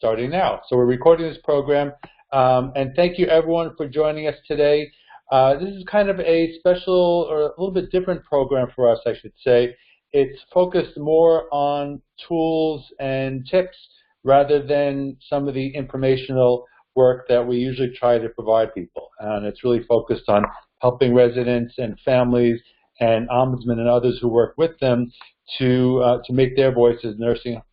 starting now. So we're recording this program, and thank you everyone for joining us today. This is kind of a special or a little bit different program for us, I should say. It's focused more on tools and tips rather than some of the informational work that we usually try to provide people. And it's really focused on helping residents and families and ombudsmen and others who work with them to make their voices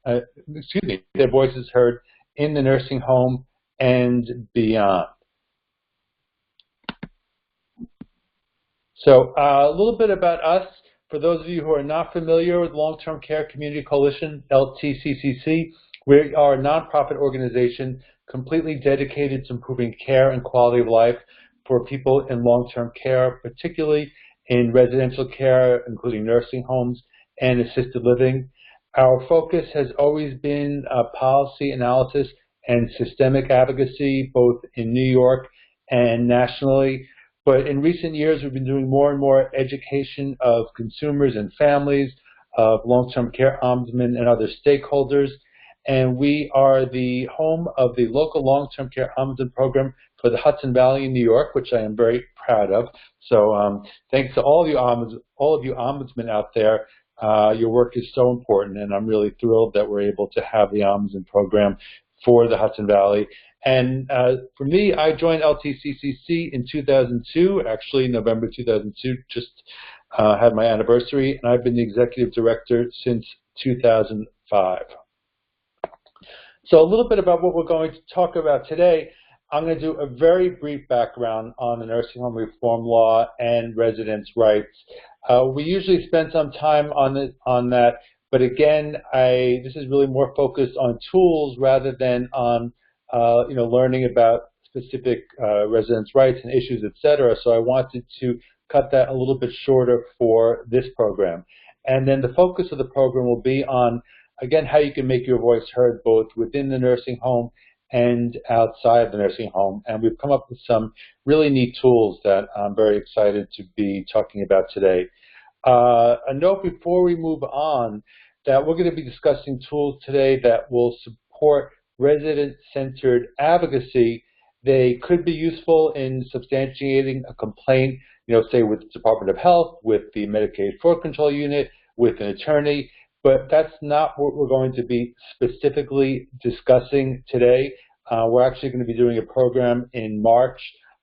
their voices heard in the nursing home and beyond. So a little bit about us. For those of you who are not familiar with Long-Term Care Community Coalition, LTCCC, we are a nonprofit organization completely dedicated to improving care and quality of life for people in long-term care, particularly in residential care, including nursing homes and assisted living. Our focus has always been policy analysis and systemic advocacy, both in New York and nationally. But in recent years, we've been doing more and more education of consumers and families, of long-term care ombudsmen and other stakeholders. And we are the home of the local long-term care ombudsman program for the Hudson Valley in New York, which I am very proud of. So thanks to all of you ombudsmen out there. Your work is so important, and I'm really thrilled that we're able to have the ombudsman program for the Hudson Valley. And for me, I joined LTCCC in 2002, actually November 2002, just had my anniversary, and I've been the executive director since 2005. So a little bit about what we're going to talk about today. I'm going to do a very brief background on the nursing home reform law and residents' rights. We usually spend some time on that, but again, this is really more focused on tools rather than on learning about specific residents' rights and issues, etc. So I wanted to cut that a little bit shorter for this program. And then the focus of the program will be on, again, how you can make your voice heard both within the nursing home and outside the nursing home. And we've come up with some really neat tools that I'm very excited to be talking about today. A note before we move on that we're going to be discussing tools today that will support resident-centered advocacy. They could be useful in substantiating a complaint, say with the Department of Health, with the Medicaid Fraud Control Unit, with an attorney, but that's not what we're going to be specifically discussing today. We're actually going to be doing a program in March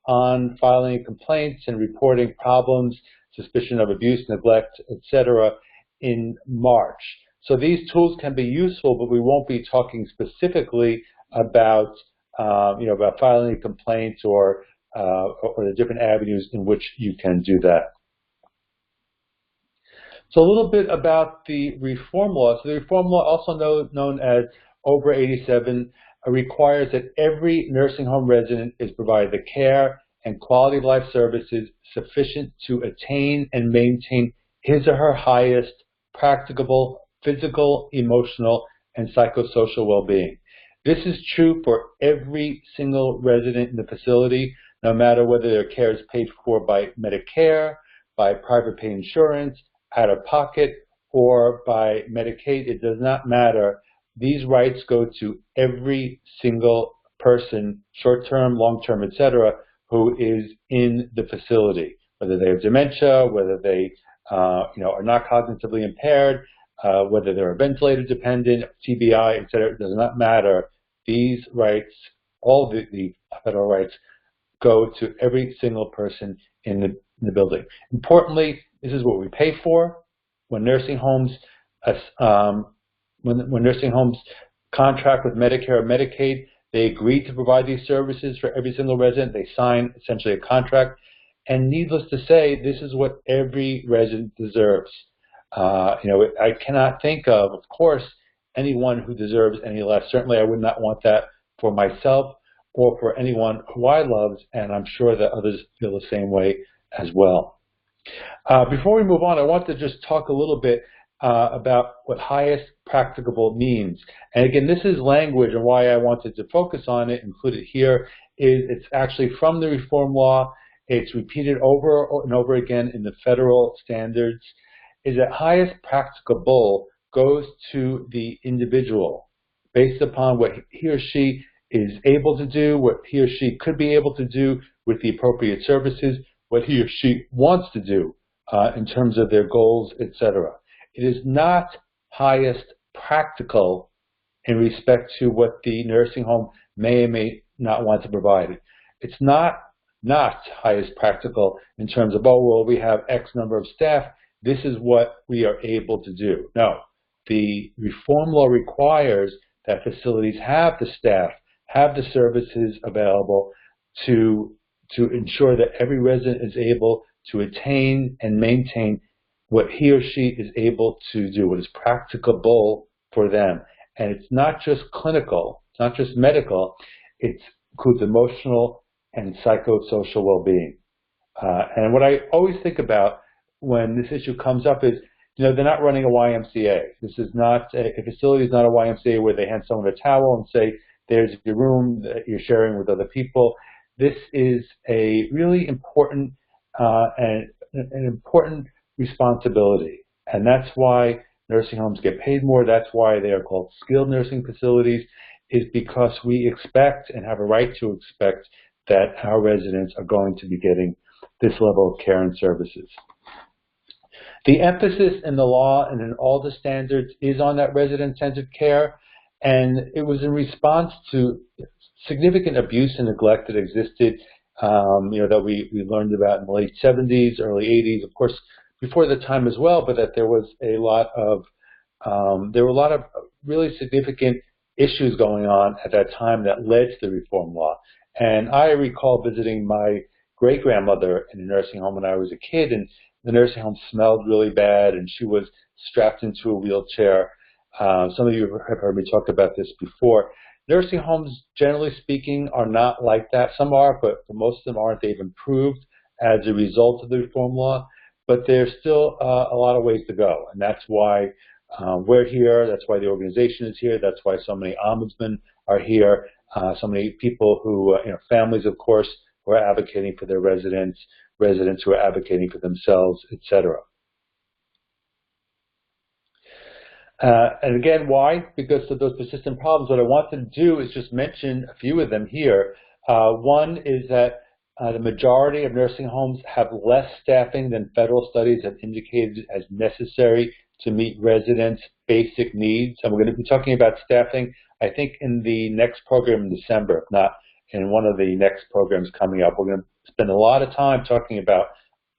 on filing complaints and reporting problems, suspicion of abuse, neglect, etc. in March. So these tools can be useful, but we won't be talking specifically about about filing complaints or the different avenues in which you can do that. So a little bit about the reform law. So the reform law, also known as OBRA 87, requires that every nursing home resident is provided the care and quality of life services sufficient to attain and maintain his or her highest practicable physical, emotional, and psychosocial well-being. This is true for every single resident in the facility, no matter whether their care is paid for by Medicare, by private pay insurance, out of pocket, or by Medicaid. It does not matter. These rights go to every single person, short-term, long-term, etc., who is in the facility, whether they have dementia, whether they are not cognitively impaired, whether they're ventilator dependent, TBI, etc. It does not matter. These rights, all the federal rights, go to every single person in the building. Importantly, this is what we pay for. When nursing homes when nursing homes contract with Medicare or Medicaid, they agree to provide these services for every single resident. They sign essentially a contract. And needless to say, this is what every resident deserves. I cannot think of course, anyone who deserves any less. Certainly, I would not want that for myself or for anyone who I love, and I'm sure that others feel the same way as well. Before we move on, I want to just talk a little bit about what highest practicable means. And again, this is language, and why I wanted to focus on it, include it here, is it's actually from the reform law. It's repeated over and over again in the federal standards, is that highest practicable goes to the individual. based upon what he or she is able to do, what he or she could be able to do with the appropriate services, what he or she wants to do in terms of their goals, etc. It is not highest practical in respect to what the nursing home may or may not want to provide. It's not highest practical in terms of, oh, well, we have X number of staff, this is what we are able to do. No, the reform law requires that facilities have the staff, have the services available to ensure that every resident is able to attain and maintain what he or she is able to do, what is practicable for them. And it's not just clinical, it's not just medical, it includes emotional and psychosocial well-being. And what I always think about when this issue comes up is, they're not running a YMCA. This is not, a facility is not a YMCA where they hand someone a towel and say, there's your room that you're sharing with other people. This is a really important and an important responsibility. And that's why nursing homes get paid more. That's why they are called skilled nursing facilities, is because we expect and have a right to expect that our residents are going to be getting this level of care and services. The emphasis in the law and in all the standards is on that resident-centered care, and it was in response to significant abuse and neglect that existed, that we learned about in the late 70s, early 80s, of course, before the time as well, but that there was a lot of, there were a lot of really significant issues going on at that time that led to the reform law. And I recall visiting my great-grandmother in a nursing home when I was a kid, and the nursing home smelled really bad, and she was strapped into a wheelchair. Some of you have heard me talk about this before. Nursing homes, generally speaking, are not like that. Some are, but most of them aren't. They've improved as a result of the reform law, but there's still a lot of ways to go, and that's why we're here. That's why the organization is here. That's why so many ombudsmen are here. So many people who, families, of course, who are advocating for their residents who are advocating for themselves, etc. And again, why? Because of those persistent problems. What I wanted to do is just mention a few of them here. One is that the majority of nursing homes have less staffing than federal studies have indicated as necessary to meet residents' basic needs. And we're going to be talking about staffing, I think, in the next program in December, if not in one of the next programs coming up. We're going to spend a lot of time talking about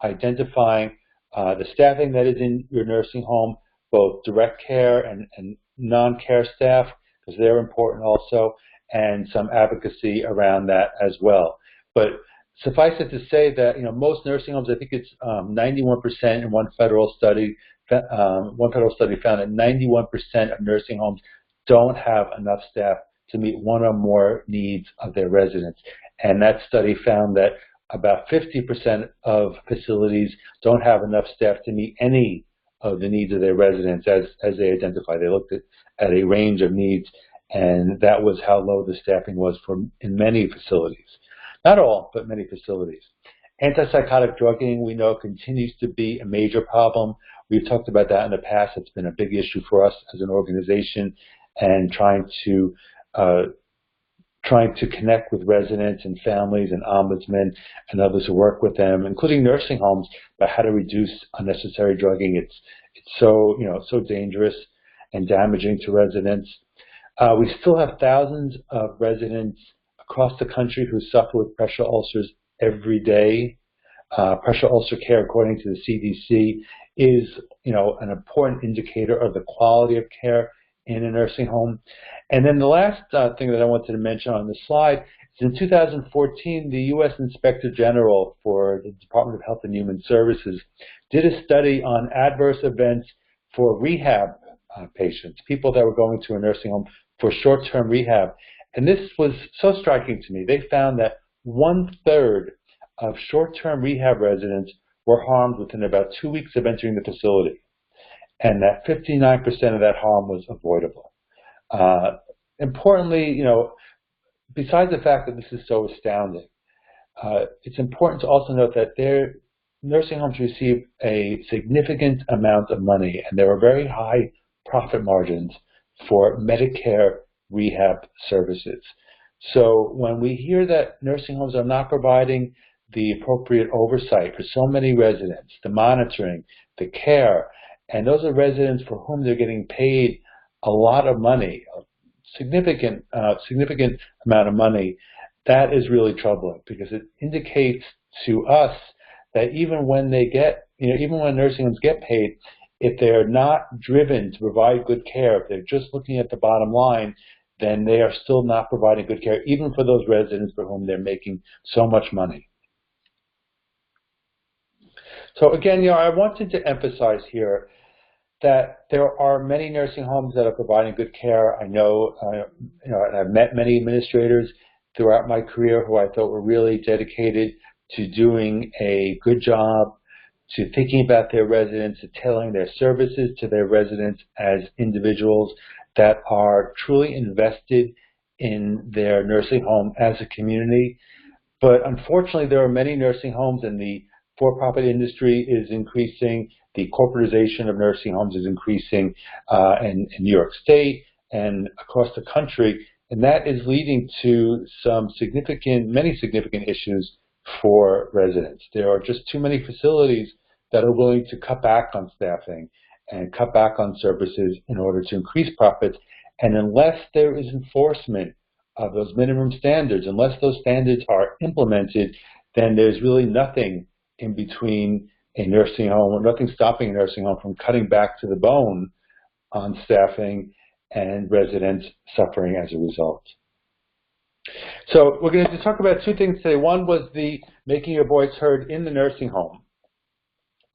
identifying the staffing that is in your nursing home, both direct care and non-care staff, because they're important also, and some advocacy around that as well. But suffice it to say that most nursing homes, I think it's 91% in one federal study. One federal study found that 91% of nursing homes don't have enough staff to meet one or more needs of their residents. And that study found that about 50% of facilities don't have enough staff to meet any of the needs of their residents as they identified. They looked at a range of needs, and that was how low the staffing was in many facilities. Not all, but many facilities. Antipsychotic drugging, we know, continues to be a major problem. We've talked about that in the past. It's been a big issue for us as an organization, and trying to connect with residents and families and ombudsmen and others who work with them, including nursing homes, about how to reduce unnecessary drugging. It's so so dangerous and damaging to residents. We still have thousands of residents across the country who suffer with pressure ulcers every day. Pressure ulcer care, according to the CDC, is an important indicator of the quality of care in a nursing home. And then the last thing that I wanted to mention on this slide is in 2014, the U.S. Inspector General for the Department of Health and Human Services did a study on adverse events for rehab patients, people that were going to a nursing home for short-term rehab. And this was so striking to me. They found that 1/3 of short-term rehab residents were harmed within about 2 weeks of entering the facility, and that 59% of that harm was avoidable. Importantly, besides the fact that this is so astounding, it's important to also note that their nursing homes receive a significant amount of money, and there are very high profit margins for Medicare rehab services. So when we hear that nursing homes are not providing the appropriate oversight for so many residents, the monitoring, the care, and those are residents for whom they're getting paid a lot of money, a significant amount of money, that is really troubling because it indicates to us that even when they get, even when nursing homes get paid, if they're not driven to provide good care, if they're just looking at the bottom line, then they are still not providing good care, even for those residents for whom they're making so much money. So again, I wanted to emphasize here that there are many nursing homes that are providing good care. I know, I've met many administrators throughout my career who I thought were really dedicated to doing a good job, to thinking about their residents, to tailoring their services to their residents as individuals that are truly invested in their nursing home as a community. But unfortunately, there are many nursing homes, and the for-profit industry is increasing. The corporatization of nursing homes is increasing in New York State and across the country, and that is leading to many significant issues for residents. There are just too many facilities that are willing to cut back on staffing and cut back on services in order to increase profits. And unless there is enforcement of those minimum standards, unless those standards are implemented, then there's really nothing in between a nursing home, or nothing stopping a nursing home from cutting back to the bone on staffing and residents suffering as a result. So we're going to talk about two things today. One was the making your voice heard in the nursing home,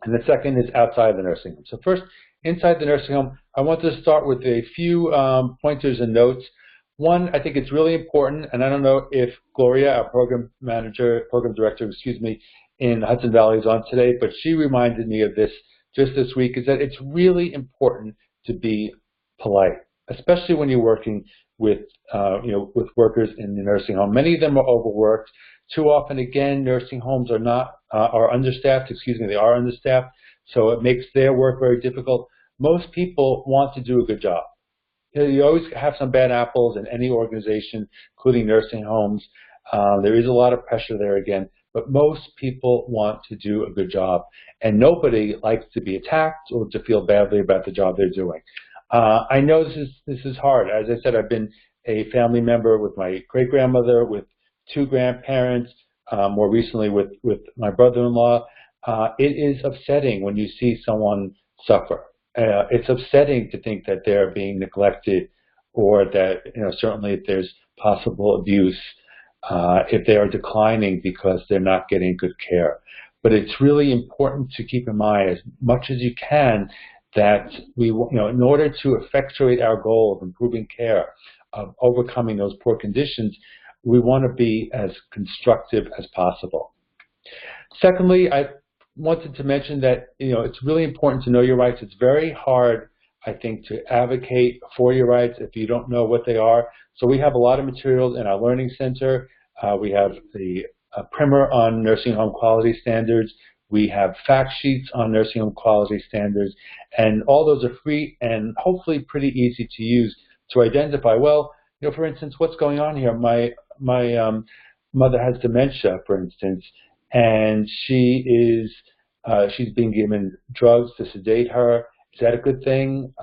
and the second is outside the nursing home. So first, inside the nursing home, I want to start with a few pointers and notes. One, I think it's really important, and I don't know if Gloria, our program director, in Hudson Valley is on today, but she reminded me of this just this week, is that it's really important to be polite, especially when you're working with with workers in the nursing home. Many of them are overworked. Too often, again, nursing homes are understaffed. They are understaffed, so it makes their work very difficult. Most people want to do a good job. You always have some bad apples in any organization, including nursing homes. There is a lot of pressure there again, but most people want to do a good job, and nobody likes to be attacked or to feel badly about the job they're doing. I know this is hard. As I said, I've been a family member with my great-grandmother, with two grandparents, more recently with my brother-in-law. It is upsetting when you see someone suffer. It's upsetting to think that they're being neglected, or that certainly if there's possible abuse, if they are declining because they're not getting good care. But it's really important to keep in mind, as much as you can, that we, in order to effectuate our goal of improving care, of overcoming those poor conditions, we want to be as constructive as possible. Secondly, I wanted to mention that it's really important to know your rights. It's very hard, I think, to advocate for your rights if you don't know what they are. So we have a lot of materials in our learning center. We have the primer on nursing home quality standards. We have fact sheets on nursing home quality standards, and all those are free and hopefully pretty easy to use to identify, well, for instance, what's going on here? My mother has dementia, for instance, and she's being given drugs to sedate her. Is that a good thing?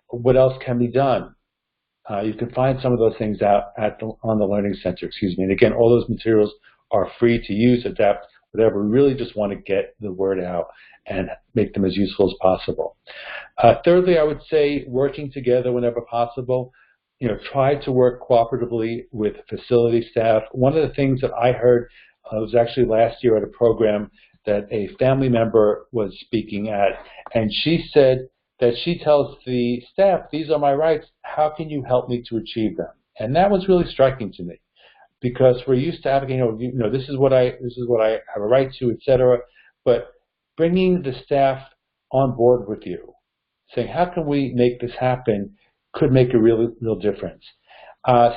What else can be done? You can find some of those things out on the Learning Center, And again, all those materials are free to use, adapt, whatever. We really just want to get the word out and make them as useful as possible. Thirdly, I would say working together whenever possible. Try to work cooperatively with facility staff. One of the things that I heard was actually last year at a program that a family member was speaking at, and she said that she tells the staff, "These are my rights. How can you help me to achieve them?" And that was really striking to me, because we're used to advocating, this is what I have a right to, etc. But bringing the staff on board with you, saying, "How can we make this happen?" could make a real difference.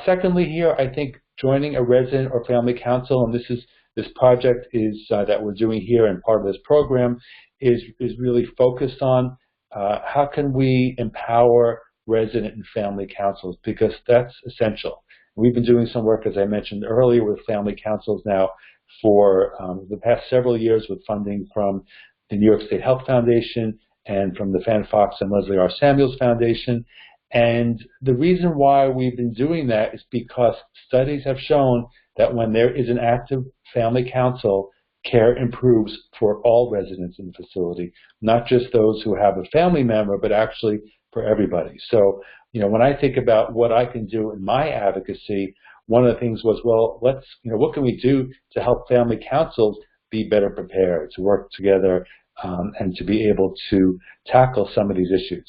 Secondly, here, I think joining a resident or family council, and this project is that we're doing here, and part of this program is really focused on how can we empower resident and family councils, because that's essential. We've been doing some work, as I mentioned earlier, with family councils now for the past several years with funding from the New York State Health Foundation and from the Fan Fox and Leslie R. Samuels Foundation. And the reason why we've been doing that is because studies have shown that when there is an active family council, care improves for all residents in the facility, not just those who have a family member, but actually for everybody. So, when I think about what I can do in my advocacy, one of the things was, well, what can we do to help family councils be better prepared, to work together, and to be able to tackle some of these issues.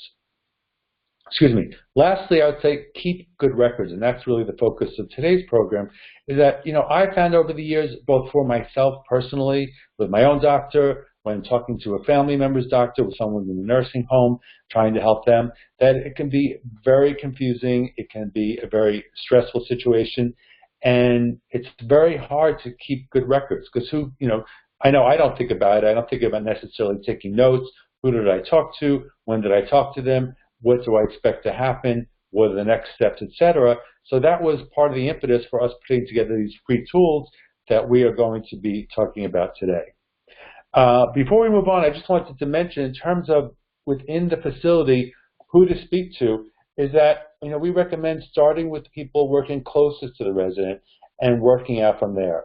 Excuse me. Lastly, I would say keep good records, and that's really the focus of today's program, is that, I found over the years, both for myself personally, with my own doctor, when talking to a family member's doctor, with someone in a nursing home, trying to help them, that it can be very confusing, it can be a very stressful situation, and it's very hard to keep good records, because I know I don't think about it. I don't think about necessarily taking notes. Who did I talk to? When did I talk to them? What do I expect to happen? What are the next steps, etc. So that was part of the impetus for us putting together these free tools that we are going to be talking about today. Before we move on, I just wanted to mention, in terms of within the facility, who to speak to, is that we recommend starting with people working closest to the resident and working out from there.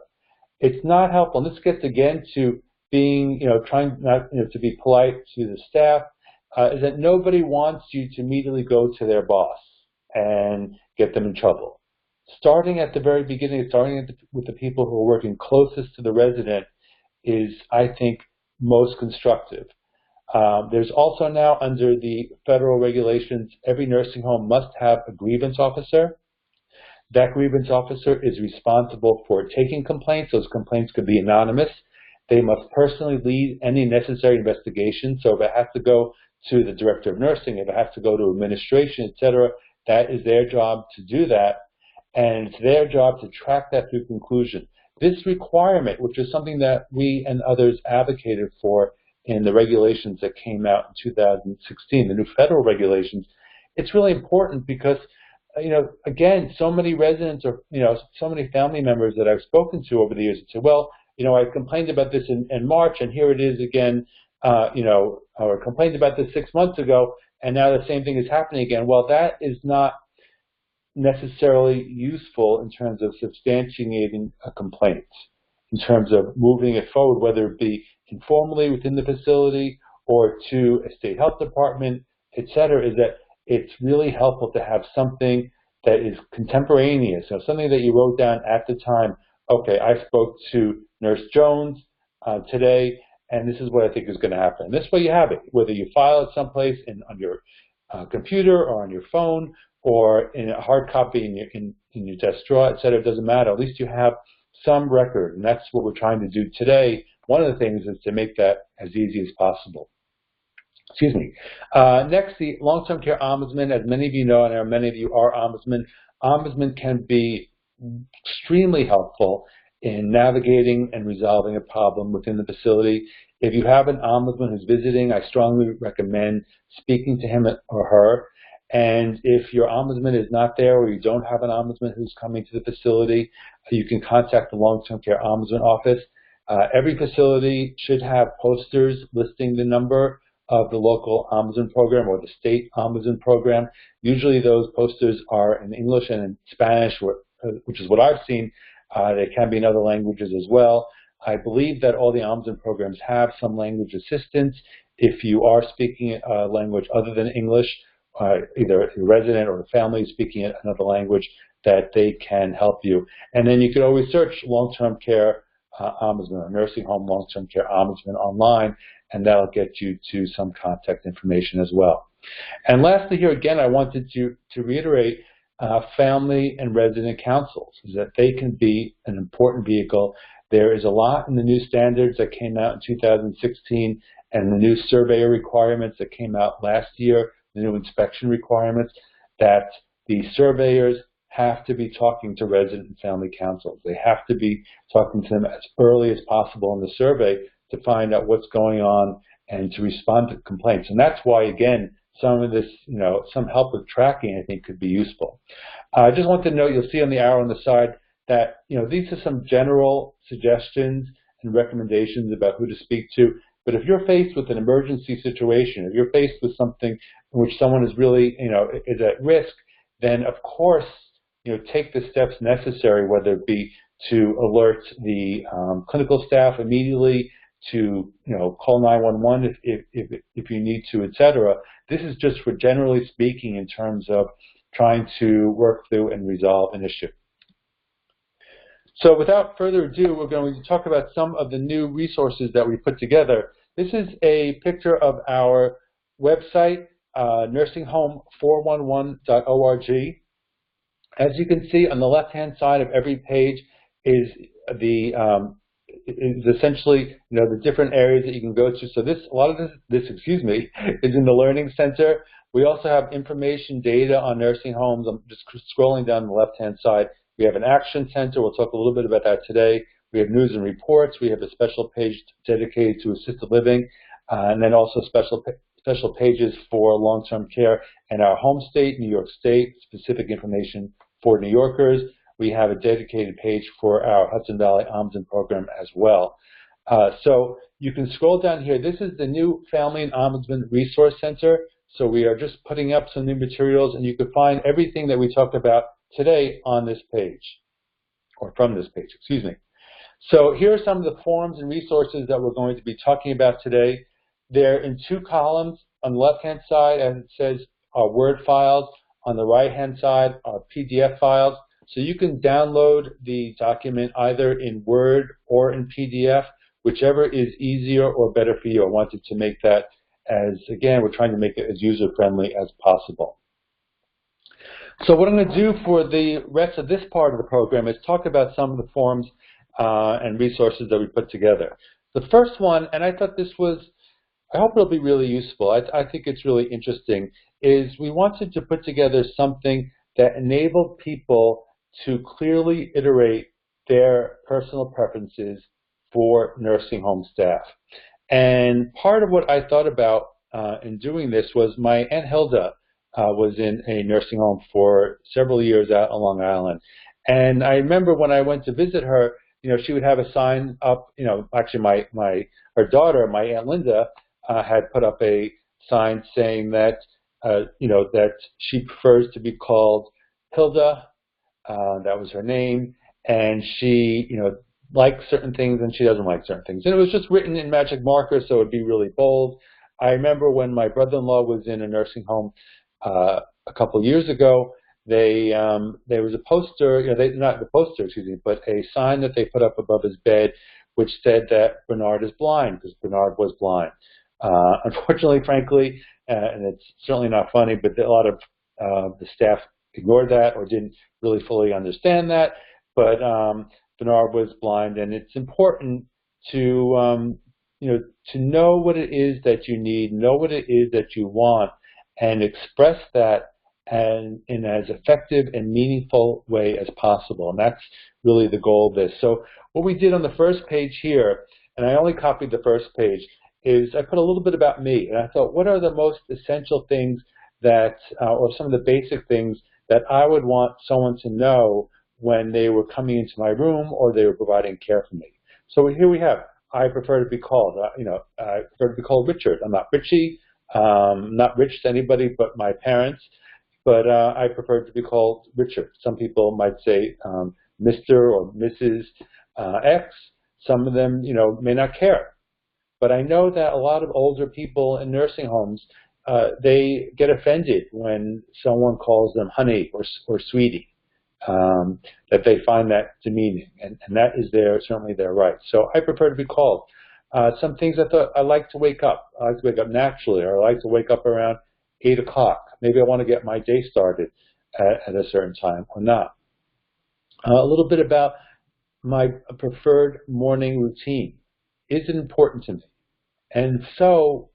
It's not helpful, and this gets again to being, trying not to be polite to the staff, is that nobody wants you to immediately go to their boss and get them in trouble. Starting at the very beginning, with the people who are working closest to the resident is, I think, most constructive. There's also now, under the federal regulations, every nursing home must have a grievance officer. That grievance officer is responsible for taking complaints. Those complaints could be anonymous. They must personally lead any necessary investigation. So if it has to go to the director of nursing, if it has to go to administration, etc., that is their job to do that. And it's their job to track that through conclusion. This requirement, which is something that we and others advocated for in the regulations that came out in 2016, the new federal regulations, it's really important because, again, so many residents or, so many family members that I've spoken to over the years say, well, I complained about this in March, and here it is again, or complained about this 6 months ago, and now the same thing is happening again. Well, that is not necessarily useful in terms of substantiating a complaint, in terms of moving it forward, whether it be informally within the facility or to a state health department, etc., is that it's really helpful to have something that is contemporaneous, something that you wrote down at the time. Okay, I spoke to Nurse Jones today, and this is what I think is going to happen. This way you have it, whether you file it someplace on your computer or on your phone or in a hard copy in your desk drawer, etc. It doesn't matter. At least you have some record, and that's what we're trying to do today. One of the things is to make that as easy as possible. Excuse me. Next, the long-term care ombudsman. As many of you know, and many of you are ombudsmen, ombudsman can be extremely helpful in navigating and resolving a problem within the facility. If you have an ombudsman who's visiting, I strongly recommend speaking to him or her. And if your ombudsman is not there, or you don't have an ombudsman who's coming to the facility, you can contact the long-term care ombudsman office. Every facility should have posters listing the number of the local ombudsman program or the state ombudsman program. Usually those posters are in English and in Spanish, which is what I've seen. They can be in other languages as well. I believe that all the ombudsman programs have some language assistance. If you are speaking a language other than English, either a resident or a family speaking another language, that they can help you. And then you could always search long-term care ombudsman or nursing home long-term care ombudsman online, and that'll get you to some contact information as well. And lastly here, again, I wanted to reiterate family and resident councils, is that they can be an important vehicle. There is a lot in the new standards that came out in 2016 and the new surveyor requirements that came out last year, the new inspection requirements, that the surveyors have to be talking to resident and family councils. They have to be talking to them as early as possible in the survey to find out what's going on and to respond to complaints. And that's why, again, some of this, some help with tracking, I think could be useful. I just want to note, you'll see on the arrow on the side that, these are some general suggestions and recommendations about who to speak to. But if you're faced with an emergency situation, if you're faced with something in which someone is really, is at risk, then of course, take the steps necessary, whether it be to alert the clinical staff immediately, to call 911 if you need to, etc. This is just for generally speaking in terms of trying to work through and resolve an issue. So without further ado, we're going to talk about some of the new resources that we put together. This is a picture of our website, nursinghome411.org. As you can see, on the left-hand side of every page is essentially the different areas that you can go to. So a lot of this is in the Learning Center. We also have information data on nursing homes. I'm just scrolling down the left-hand side. We have an action center. We'll talk a little bit about that today. We have news and reports. We have a special page dedicated to assisted living, and then also special pages for long-term care in our home state, New York State, specific information for New Yorkers. We have a dedicated page for our Hudson Valley Ombudsman program as well. So you can scroll down here. This is the new Family and Ombudsman Resource Center. So we are just putting up some new materials, and you can find everything that we talked about today on this page, or from this page, excuse me. So here are some of the forms and resources that we're going to be talking about today. They're in two columns. On the left-hand side, as it says, our Word files. On the right-hand side, our PDF files. So you can download the document either in Word or in PDF, whichever is easier or better for you. I wanted to make that again, we're trying to make it as user-friendly as possible. So what I'm going to do for the rest of this part of the program is talk about some of the forms and resources that we put together. The first one, and I thought this was, I hope it'll be really useful, I think it's really interesting, is we wanted to put together something that enabled people to clearly iterate their personal preferences for nursing home staff. And part of what I thought about in doing this was my Aunt Hilda was in a nursing home for several years out on Long Island. And I remember when I went to visit her, she would have a sign up, actually her daughter, my Aunt Linda, had put up a sign saying that, that she prefers to be called Hilda, that was her name, and she, likes certain things and she doesn't like certain things. And it was just written in magic marker, so it would be really bold. I remember when my brother-in-law was in a nursing home a couple years ago, there was a poster, not the poster, excuse me, but a sign that they put up above his bed which said that Bernard is blind, because Bernard was blind. Unfortunately, frankly, and it's certainly not funny, but a lot of the staff ignored that or didn't really fully understand that. But Bernard was blind, and it's important to to know what it is that you need, know what it is that you want, and express that in as effective and meaningful way as possible. And that's really the goal of this. So what we did on the first page here, and I only copied the first page, is I put a little bit about me. And I thought, what are the most essential things that, or some of the basic things that I would want someone to know when they were coming into my room or they were providing care for me. So here we have, I prefer to be called, I prefer to be called Richard. I'm not Richie, not rich to anybody but my parents, but I prefer to be called Richard. Some people might say Mr. or Mrs. X. Some of them, may not care. But I know that a lot of older people in nursing homes, they get offended when someone calls them honey or sweetie. That they find that demeaning, and that is certainly their right. So I prefer to be called. Some things I thought I like to wake up. I like to wake up naturally, or I like to wake up around 8 o'clock. Maybe I want to get my day started at a certain time or not. A little bit about my preferred morning routine. Is it important to me? And so,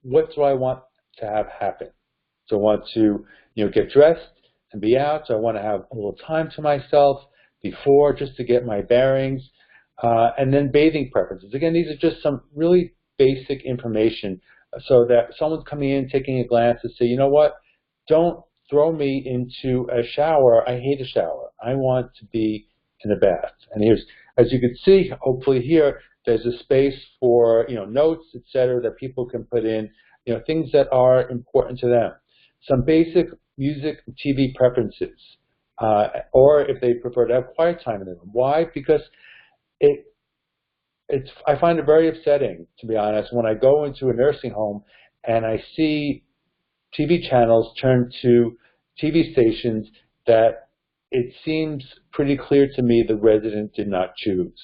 what do I want to have happen? So I want to, get dressed and be out. So I want to have a little time to myself before, just to get my bearings, and then bathing preferences. Again, these are just some really basic information so that someone's coming in, taking a glance and say, you know what, don't throw me into a shower. I hate a shower. I want to be in a bath. And here's, as you can see, hopefully here, there's a space for, notes, etc., that people can put in, things that are important to them. Some basic music, TV preferences, or if they prefer to have quiet time in the room. Why? Because I find it very upsetting, to be honest, when I go into a nursing home and I see TV channels turn to TV stations that it seems pretty clear to me the resident did not choose.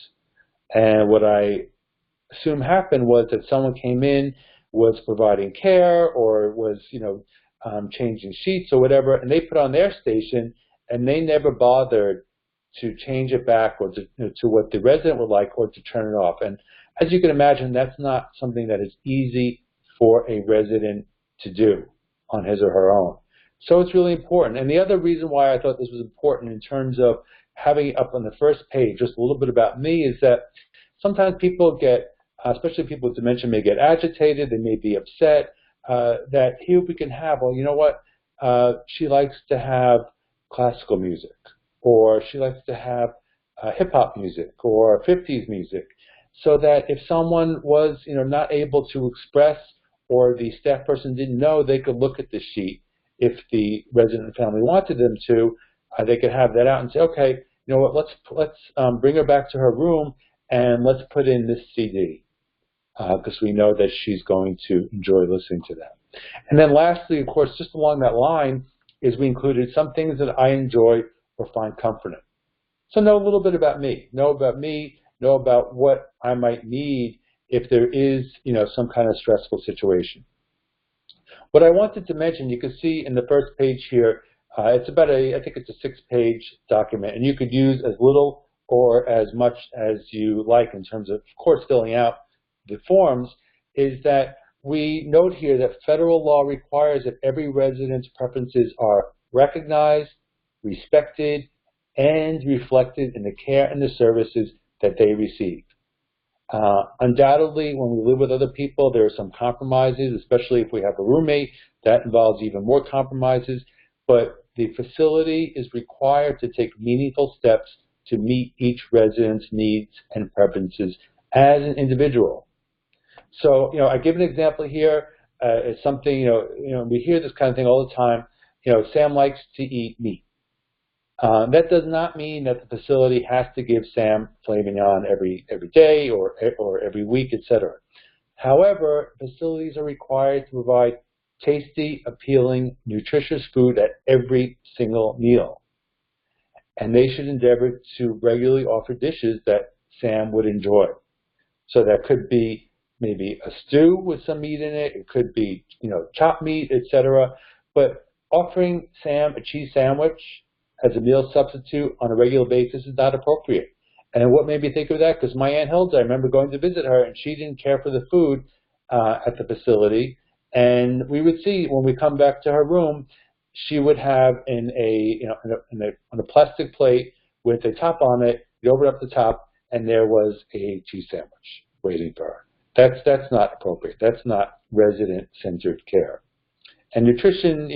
And what I assume happened was that someone came in, was providing care, or was, changing sheets or whatever, and they put on their station, and they never bothered to change it back or to what the resident would like, or to turn it off. And as you can imagine, that's not something that is easy for a resident to do on his or her own. So it's really important. And the other reason why I thought this was important in terms of having it up on the first page, just a little bit about me, is that sometimes people get, especially people with dementia, may get agitated, they may be upset, that here we can have, well, you know what, she likes to have classical music, or she likes to have hip-hop music or 50s music, so that if someone was not able to express, or the staff person didn't know, they could look at the sheet. If the resident family wanted them to, they could have that out and say, okay, you know what, let's bring her back to her room and let's put in this CD, because we know that she's going to enjoy listening to that. And then lastly, of course, just along that line, is we included some things that I enjoy or find comforting. So know a little bit about me. Know about what I might need if there is, some kind of stressful situation. What I wanted to mention, you can see in the first page here, it's about I think it's a 6-page document, and you could use as little or as much as you like in terms of course, filling out the forms, is that we note here that federal law requires that every resident's preferences are recognized, respected, and reflected in the care and the services that they receive. Undoubtedly, when we live with other people, there are some compromises, especially if we have a roommate. That involves even more compromises. But the facility is required to take meaningful steps to meet each resident's needs and preferences as an individual. So, I give an example here. It's something, we hear this kind of thing all the time. Sam likes to eat meat. That does not mean that the facility has to give Sam filet mignon every day or every week, etc. However, facilities are required to provide tasty, appealing, nutritious food at every single meal. And they should endeavor to regularly offer dishes that Sam would enjoy. So that could be maybe a stew with some meat in it. It could be, chopped meat, etc. But offering Sam a cheese sandwich as a meal substitute on a regular basis is not appropriate. And what made me think of that? Because my Aunt Hilda, I remember going to visit her, and she didn't care for the food at the facility. And we would see when we come back to her room, she would have on a plastic plate with a top on it. You open up the top, and there was a cheese sandwich waiting for her. That's not appropriate. That's not resident-centered care. And nutrition,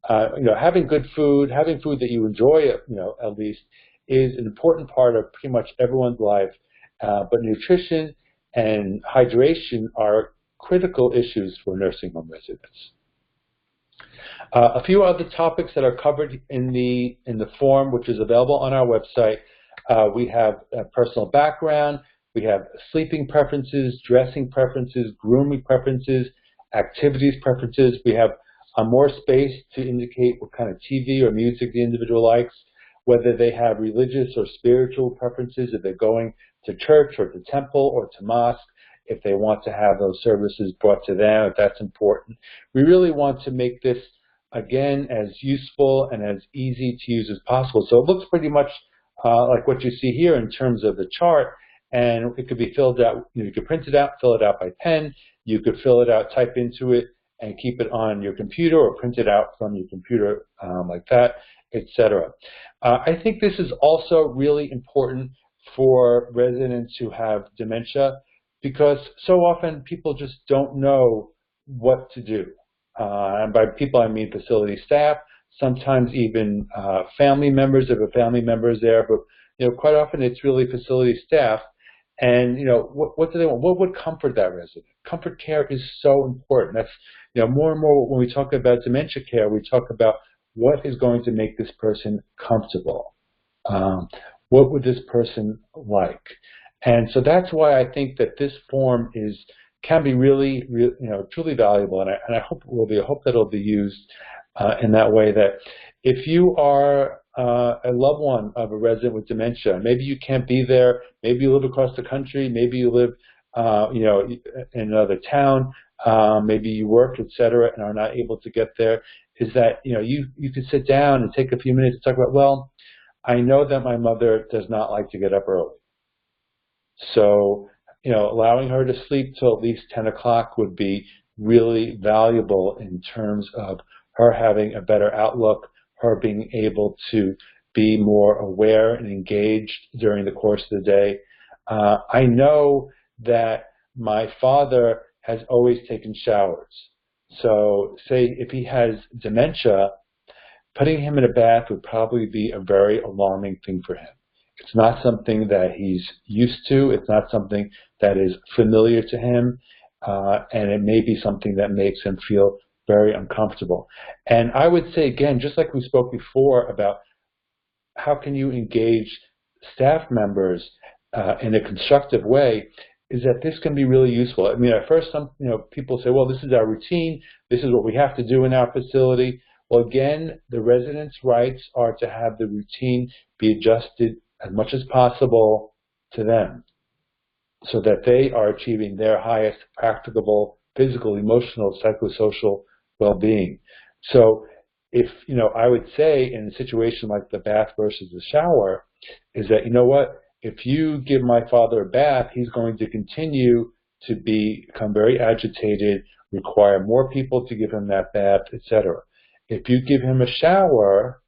having good food, having food that you enjoy, at least, is an important part of pretty much everyone's life. But nutrition and hydration are critical issues for nursing home residents. A few other topics that are covered in the form, which is available on our website. We have personal background, we have sleeping preferences, dressing preferences, grooming preferences, activities preferences. We have more space to indicate what kind of TV or music the individual likes, whether they have religious or spiritual preferences, if they're going to church or to temple or to mosque, if they want to have those services brought to them, if that's important. We really want to make this, again, as useful and as easy to use as possible. So it looks pretty much like what you see here in terms of the chart, and it could be filled out. You could print it out, fill it out by pen. You could fill it out, type into it, and keep it on your computer, or print it out from your computer like that, etc. I think this is also really important for residents who have dementia, because so often people just don't know what to do. And by people, I mean facility staff, sometimes even family members, if a family member is there, but quite often it's really facility staff. And what do they want? What would comfort that resident? Comfort care is so important. That's more and more when we talk about dementia care, we talk about what is going to make this person comfortable. What would this person like? And so that's why I think that this form can be really, truly valuable, and I hope it will be. I hope that it'll be used in that way. That if you are a loved one of a resident with dementia, maybe you can't be there, maybe you live across the country, maybe you live, in another town, maybe you work, etc., and are not able to get there. Is that you could sit down and take a few minutes to talk about, well, I know that my mother does not like to get up early, so allowing her to sleep till at least 10 o'clock would be really valuable in terms of her having a better outlook, her being able to be more aware and engaged during the course of the day. I know that my father has always taken showers. So say if he has dementia, putting him in a bath would probably be a very alarming thing for him. It's not something that he's used to. It's not something that is familiar to him. And it may be something that makes him feel very uncomfortable. And I would say, again, just like we spoke before about how can you engage staff members in a constructive way, is that this can be really useful. I mean, at first, some people say, well, this is our routine. This is what we have to do in our facility. Well, again, the residents' rights are to have the routine be adjusted as much as possible to them so that they are achieving their highest practicable physical, emotional, psychosocial well-being. So if, I would say in a situation like the bath versus the shower, is that, what, if you give my father a bath, he's going to continue to become very agitated, require more people to give him that bath, etc. If you give him a shower,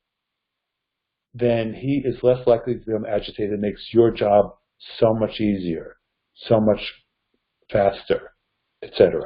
then he is less likely to become agitated. It makes your job so much easier, so much faster, etc.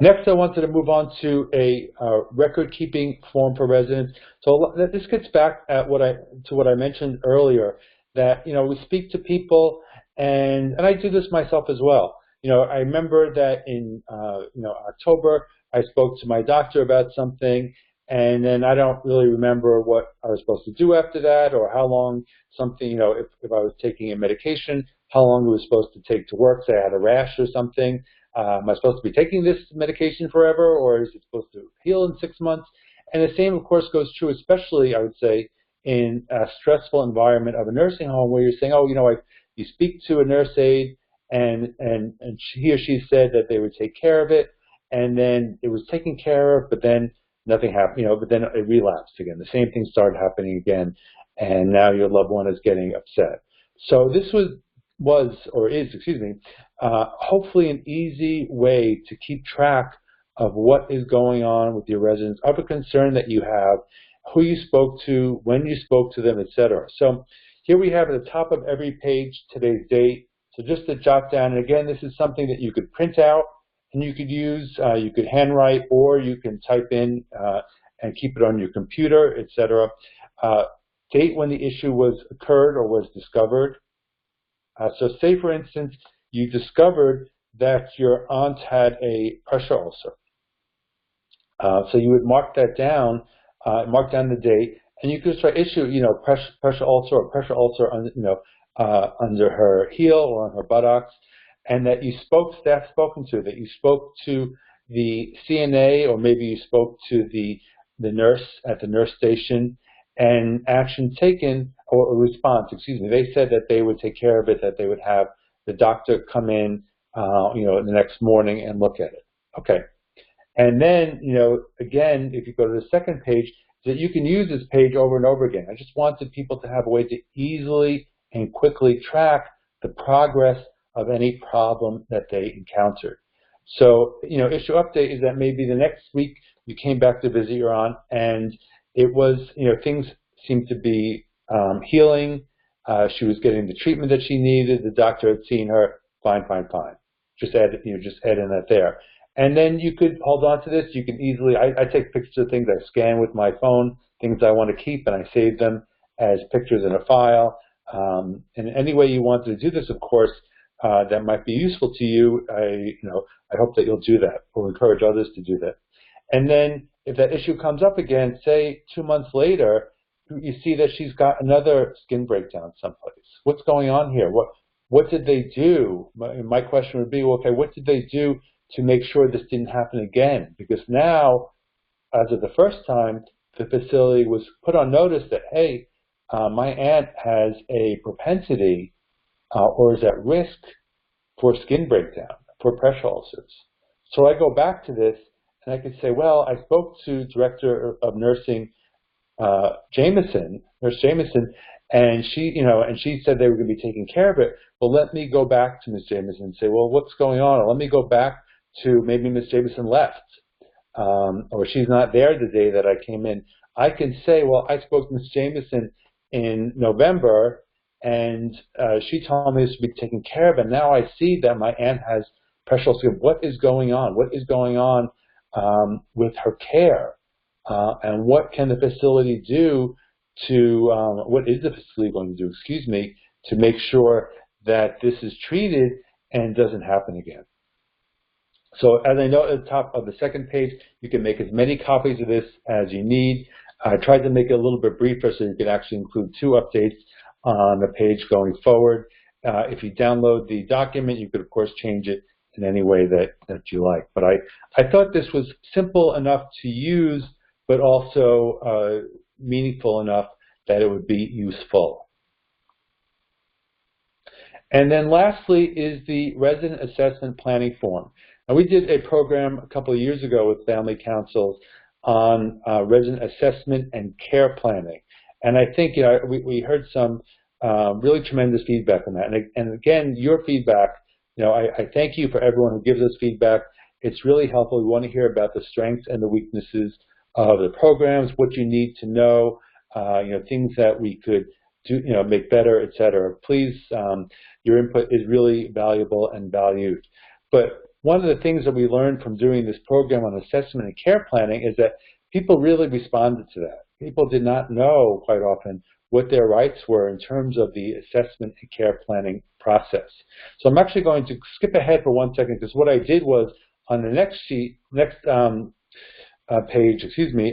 Next, I wanted to move on to a record-keeping form for residents. So this gets back at what I mentioned earlier, that we speak to people, and I do this myself as well. I remember that in October, I spoke to my doctor about something, and then I don't really remember what I was supposed to do after that, or how long something, if I was taking a medication, how long it was supposed to take to work. Say I had a rash or something. Am I supposed to be taking this medication forever, or is it supposed to heal in 6 months? And the same, of course, goes true, especially, I would say, in a stressful environment of a nursing home where you're saying, oh, you speak to a nurse aide, and he or she said that they would take care of it, and then it was taken care of, but then nothing happened, but then it relapsed again. The same thing started happening again, and now your loved one is getting upset. So this was or is, hopefully an easy way to keep track of what is going on with your residents, of a concern that you have, who you spoke to, when you spoke to them, etc. So here we have at the top of every page today's date. So just to jot down, and again, this is something that you could print out and you could use, you could handwrite, or you can type in and keep it on your computer, etc. Date when the issue occurred or was discovered. So say, for instance, you discovered that your aunt had a pressure ulcer. So you would mark that down, mark down the date, and you could start issue, pressure ulcer or pressure ulcer, under her heel or on her buttocks, and that you staff spoken to, that you spoke to the CNA, or maybe you spoke to the nurse at the nurse station, and action taken, or a response, they said that they would take care of it, that they would have the doctor come in, the next morning and look at it. Okay. And then, again, if you go to the second page, that you can use this page over and over again. I just wanted people to have a way to easily and quickly track the progress of any problem that they encountered. So, issue update is that maybe the next week you came back to visit your aunt, and it was, things seemed to be healing. She was getting the treatment that she needed. The doctor had seen her. Fine. just add in that there. And then you could hold on to this. You can easily, I take pictures of things I scan with my phone, things I want to keep, and I save them as pictures in a file. And any way you want to do this, of course, that might be useful to you, I hope that you'll do that or encourage others to do that. And then if that issue comes up again, say 2 months later, you see that she's got another skin breakdown someplace. What's going on here? What did they do? My question would be, well, okay, what did they do to make sure this didn't happen again? Because now, as of the first time, the facility was put on notice that, hey, my aunt has a propensity or is at risk for skin breakdown, for pressure ulcers. So I go back to this and I could say, well, I spoke to Director of Nursing Nurse Jameson, and she said they were going to be taking care of it. Well, let me go back to Ms. Jameson and say, well, what's going on? Or let me go back to maybe Ms. Jameson left, or she's not there the day that I came in. I can say, well, I spoke to Ms. Jameson in November, and she told me this would be taken care of, and now I see that my aunt has pressure ulcer. What is going on? What is going on with her care? And what can the facility do what is the facility going to do, to make sure that this is treated and doesn't happen again? So as I know at the top of the second page, you can make as many copies of this as you need. I tried to make it a little bit briefer so you can actually include 2 updates on the page going forward. If you download the document, you could, of course, change it in any way that you like. But I thought this was simple enough to use, but also meaningful enough that it would be useful. And then lastly is the resident assessment planning form. Now, we did a program a couple of years ago with family councils on resident assessment and care planning. And I think we heard some really tremendous feedback on that. And again, your feedback, I thank you for everyone who gives us feedback. It's really helpful. We want to hear about the strengths and the weaknesses of the programs, what you need to know, things that we could do, make better, et cetera. Please, your input is really valuable and valued. But one of the things that we learned from doing this program on assessment and care planning is that people really responded to that. People did not know quite often what their rights were in terms of the assessment and care planning process. So I'm actually going to skip ahead for 1 second, because what I did was on the next page,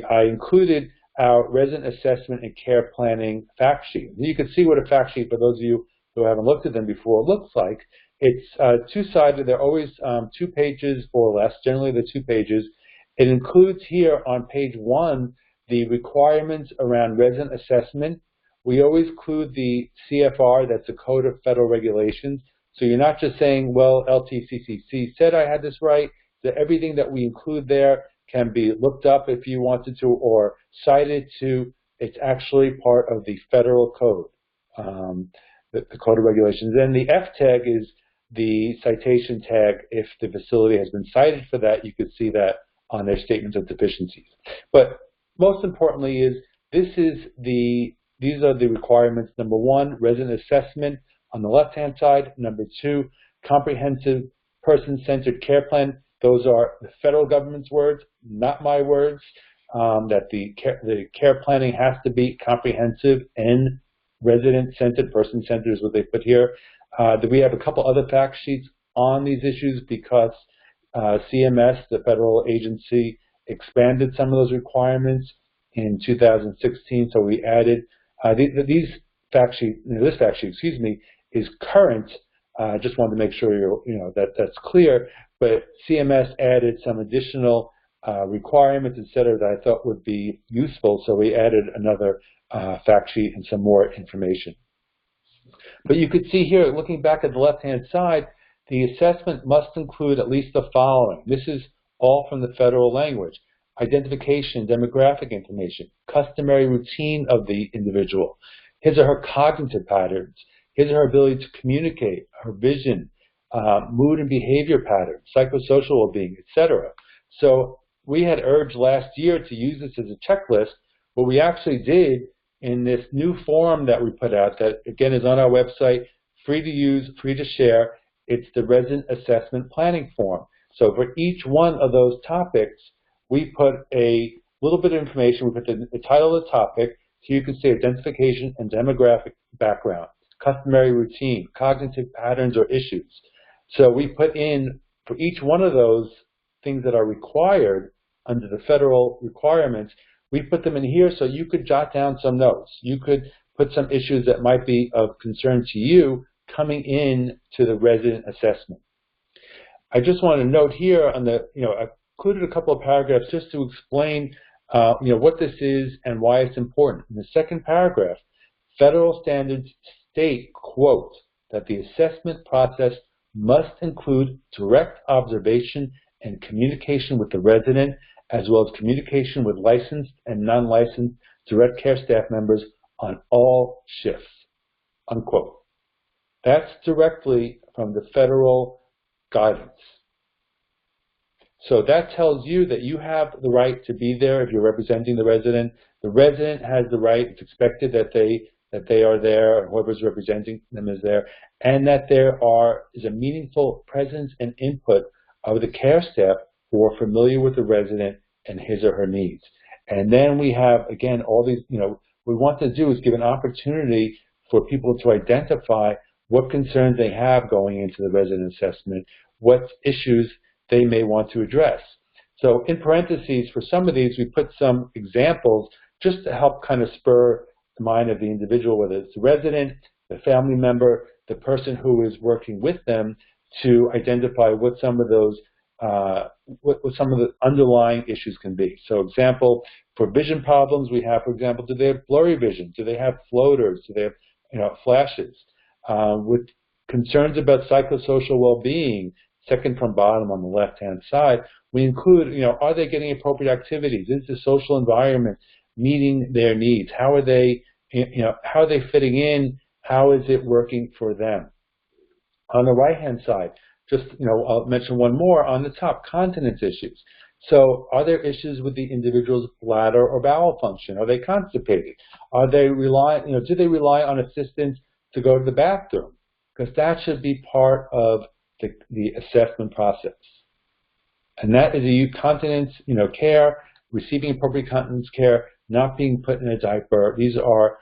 I included our resident assessment and care planning fact sheet. You can see what a fact sheet, for those of you who haven't looked at them before, looks like. It's 2-sided. They're always 2 pages or less, generally they're 2 pages. It includes here on page 1 the requirements around resident assessment. We always include the CFR, that's the Code of Federal Regulations. So you're not just saying, well, LTCCC said I had this right. That everything that we include there can be looked up if you wanted to, or cited to. It's actually part of the federal code, the Code of Regulations. Then the F tag is the citation tag. If the facility has been cited for that, you could see that on their statements of deficiencies. But most importantly these are the requirements. Number 1, resident assessment on the left-hand side. Number 2, comprehensive person-centered care plan. Those are the federal government's words, not my words, that the care planning has to be comprehensive and resident-centered, person-centered is what they put here. We have a couple other fact sheets on these issues because CMS, the federal agency, expanded some of those requirements in 2016, so we added this fact sheet, is current. Just wanted to make sure that's clear. But CMS added some additional requirements, et cetera, that I thought would be useful. So we added another fact sheet and some more information. But you could see here, looking back at the left-hand side, the assessment must include at least the following. This is all from the federal language: identification, demographic information, customary routine of the individual, his or her cognitive patterns, his or her ability to communicate, her vision, mood and behavior patterns, psychosocial well-being, etc. So we had urged last year to use this as a checklist. What we actually did in this new form that we put out, that again is on our website, free to use, free to share, it's the resident assessment planning form. So for each one of those topics, we put a little bit of information. We put the title of the topic, so you can see identification and demographic background, customary routine, cognitive patterns or issues. So we put in, for each one of those things that are required under the federal requirements, we put them in here so you could jot down some notes. You could put some issues that might be of concern to you coming in to the resident assessment. I just want to note here on the, I included a couple of paragraphs just to explain, what this is and why it's important. In the second paragraph, federal standards state, quote, that the assessment process must include direct observation and communication with the resident, as well as communication with licensed and non-licensed direct care staff members on all shifts, unquote. That's directly from the federal guidance. So that tells you that you have the right to be there if you're representing the resident. The resident has the right, it's expected that they are there, or whoever's representing them is there, and that there is a meaningful presence and input of the care staff who are familiar with the resident and his or her needs. And then we have, again, all these, what we want to do is give an opportunity for people to identify what concerns they have going into the resident assessment, what issues they may want to address. So in parentheses, for some of these, we put some examples just to help kind of spur the mind of the individual, whether it's the resident, the family member, the person who is working with them, to identify what some of those what some of the underlying issues can be. So example, for vision problems, we have, for example, do they have blurry vision? Do they have floaters? Do they have flashes? With concerns about psychosocial well-being, second from bottom on the left-hand side, we include, are they getting appropriate activities? Is the social environment meeting their needs? How are they, how are they fitting in? How is it working for them? On the right-hand side, just, I'll mention one more on the top, continence issues. So are there issues with the individual's bladder or bowel function? Are they constipated? Are they do they rely on assistance to go to the bathroom? Because that should be part of the assessment process. And that is a continence, care, receiving appropriate continence care, not being put in a diaper. These are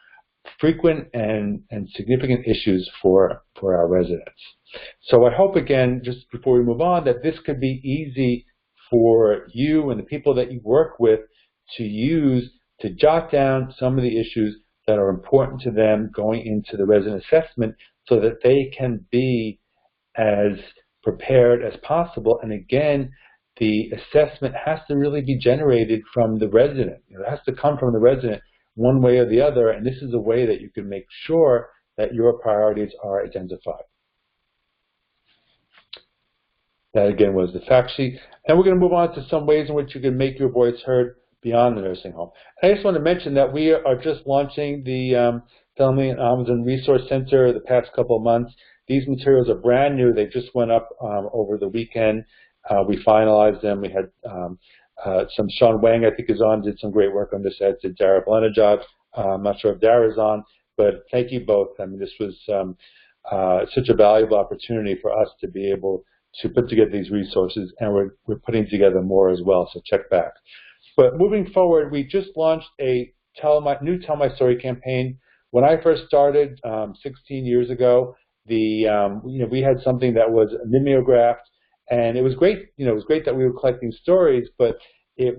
frequent and significant issues for our residents. So I hope, again, just before we move on, that this could be easy for you and the people that you work with to use to jot down some of the issues that are important to them going into the resident assessment so that they can be as prepared as possible. And again, the assessment has to really be generated from the resident. It has to come from the resident one way or the other, and this is a way that you can make sure that your priorities are identified. That again was the fact sheet. And we're going to move on to some ways in which you can make your voice heard beyond the nursing home. And I just want to mention that we are just launching the Family and Ombudsman Resource Center the past couple of months. These materials are brand new. They just went up over the weekend. We finalized them. We had some Sean Wang, I think, is on, did some great work on this, as did Dara Blenajov. I'm not sure if Dara's on, but thank you both. I mean, this was such a valuable opportunity for us to be able to put together these resources, and we're putting together more as well, so check back. But moving forward, we just launched a new Tell My Story campaign. When I first started 16 years ago, we had something that was mimeographed, and it was great. It was great that we were collecting stories, but it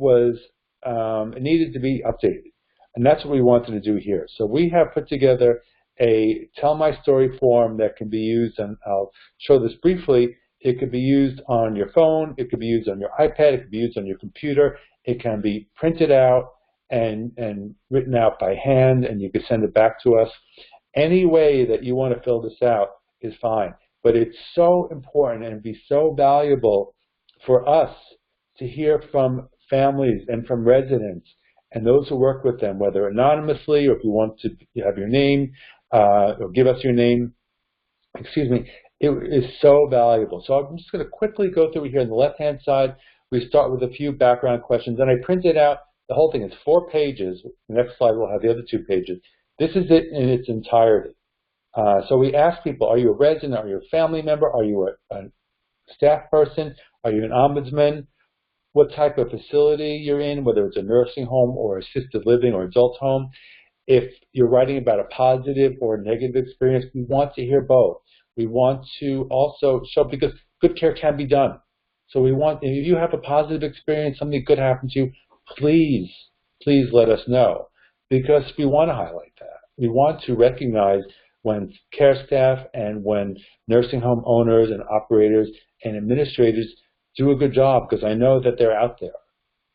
needed to be updated, and that's what we wanted to do here. So we have put together a Tell My Story form that can be used, and I'll show this briefly. It could be used on your phone, it could be used on your iPad, it could be used on your computer. It can be printed out and written out by hand, and you can send it back to us. Any way that you want to fill this out is fine. But it's so important and be so valuable for us to hear from families and from residents and those who work with them, whether anonymously or if you want to have your name or give us your name, excuse me. It is so valuable. So I'm just going to quickly go through here on the left-hand side. We start with a few background questions, and I printed out the whole thing. It's 4 pages. The next slide will have the other 2 pages. This is it in its entirety. So we ask people, are you a resident? Are you a family member? Are you a staff person? Are you an ombudsman? What type of facility you're in, whether it's a nursing home or assisted living or adult home. If you're writing about a positive or a negative experience, we want to hear both. We want to also show, because good care can be done. So we want, if you have a positive experience, something good happened to you, please let us know, because we want to highlight that. We want to recognize when care staff and when nursing home owners and operators and administrators do a good job, because I know that they're out there.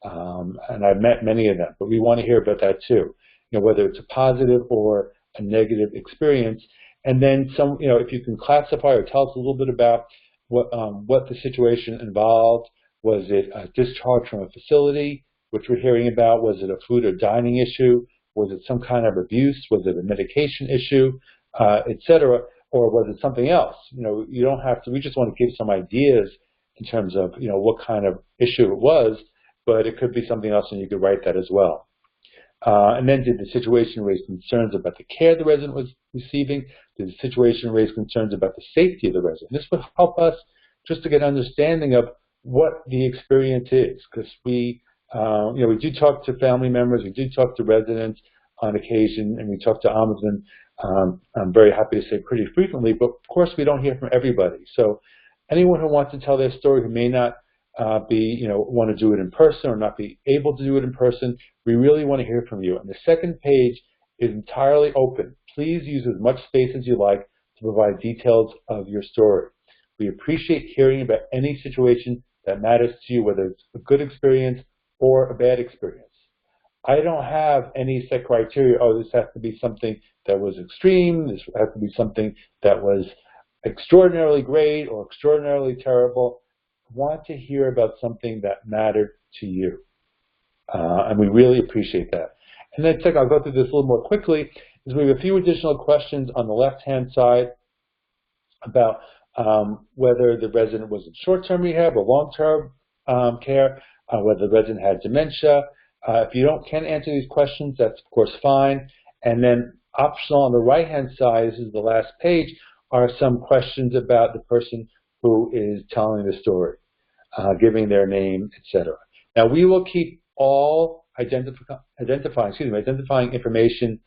And I've met many of them, but we want to hear about that too. Whether it's a positive or a negative experience. And then if you can classify or tell us a little bit about what the situation involved. Was it a discharge from a facility, which we're hearing about? Was it a food or dining issue? Was it some kind of abuse? Was it a medication issue, etc.? Or was it something else? You don't have to, we just want to give some ideas in terms of, what kind of issue it was, but it could be something else, and you could write that as well. And then, did the situation raise concerns about the care the resident was receiving? Did the situation raise concerns about the safety of the resident? This would help us just to get an understanding of what the experience is, because we do talk to family members, we do talk to residents on occasion, and we talk to ombudsmen, I'm very happy to say pretty frequently, but of course we don't hear from everybody. So anyone who wants to tell their story who may not want to do it in person or not be able to do it in person, we really want to hear from you. And the second page is entirely open. Please use as much space as you like to provide details of your story. We appreciate hearing about any situation that matters to you, whether it's a good experience or a bad experience. I don't have any set criteria, this has to be something that was extreme, this has to be something that was extraordinarily great or extraordinarily terrible. I want to hear about something that mattered to you. And we really appreciate that. And then I'll go through this a little more quickly, is we have a few additional questions on the left-hand side about whether the resident was in short-term rehab or long-term care, whether the resident had dementia. If you can't answer these questions, that's of course fine. And then optional on the right-hand side, this is the last page, are some questions about the person who is telling the story, giving their name, etc. Now we will keep all identifying information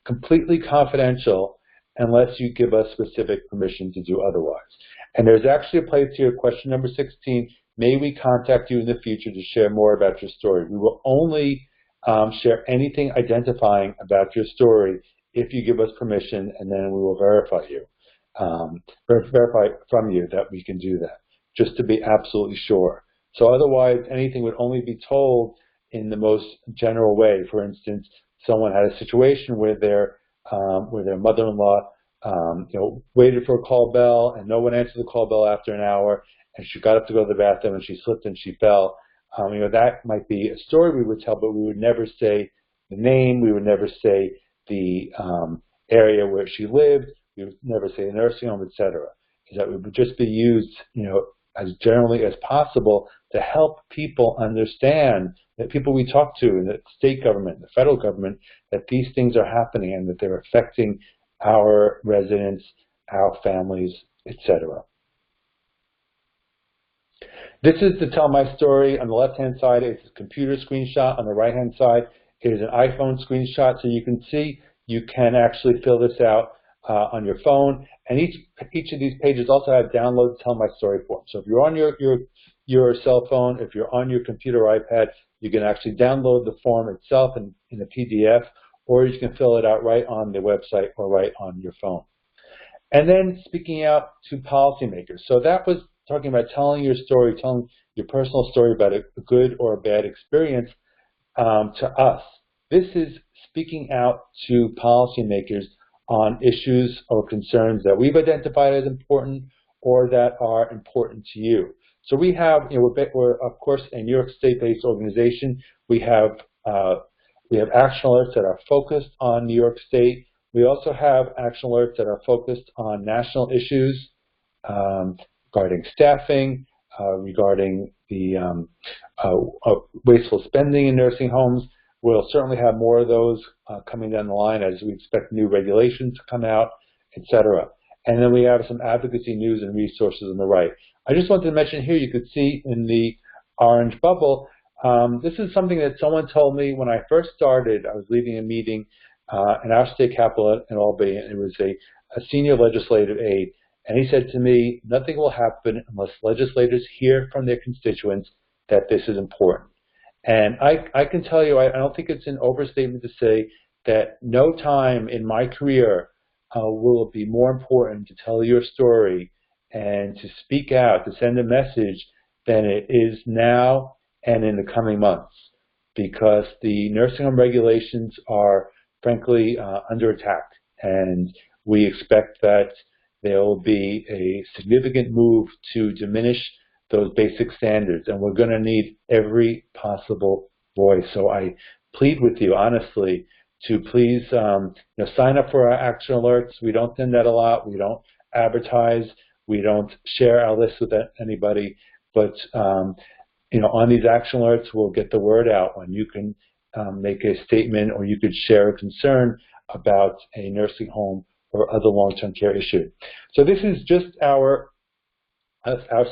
completely confidential unless you give us specific permission to do otherwise. And there's actually a place here, question number 16, may we contact you in the future to share more about your story? We will only share anything identifying about your story if you give us permission, and then we will verify from you that we can do that, just to be absolutely sure. So otherwise, anything would only be told in the most general way. For instance, someone had a situation where their mother-in-law waited for a call bell and no one answered the call bell after an hour, and she got up to go to the bathroom and she slipped and she fell. That might be a story we would tell, but we would never say the name, we would never say the area where she lived, we would never say the nursing home, etc. That would just be used, as generally as possible to help people understand, that people we talk to in the state government, the federal government, that these things are happening and that they're affecting our residents, our families, etc. This is to tell my story. On the left-hand side, it's a computer screenshot. On the right-hand side is an iPhone screenshot. So you can see you can actually fill this out on your phone. And each of these pages also have download Tell My Story form. So if you're on your cell phone, if you're on your computer or iPad, you can actually download the form itself in a PDF, or you can fill it out right on the website or right on your phone. And then speaking out to policymakers. So that was talking about telling your story, telling your personal story about a good or a bad experience to us. This is speaking out to policymakers on issues or concerns that we've identified as important or that are important to you. So we have, we're of course a New York State-based organization. We have action alerts that are focused on New York State. We also have action alerts that are focused on national issues regarding staffing, regarding the wasteful spending in nursing homes. We'll certainly have more of those coming down the line as we expect new regulations to come out etc. And then we have some advocacy news and resources on the right. I just wanted to mention here, you could see in the orange bubble, this is something that someone told me when I first started. I was leading a meeting in our state capital in Albany, and it was a senior legislative aide. And he said to me, nothing will happen unless legislators hear from their constituents that this is important. And I can tell you, I don't think it's an overstatement to say that no time in my career will it be more important to tell your story and to speak out, to send a message than it is now and in the coming months, because the nursing home regulations are frankly under attack, and we expect that there will be a significant move to diminish those basic standards, and we're going to need every possible voice. So I plead with you honestly to please sign up for our action alerts. We don't send that a lot. We don't advertise. We don't share our list with anybody. But on these action alerts, we'll get the word out when you can make a statement, or you could share a concern about a nursing home or other long-term care issue. So this is just our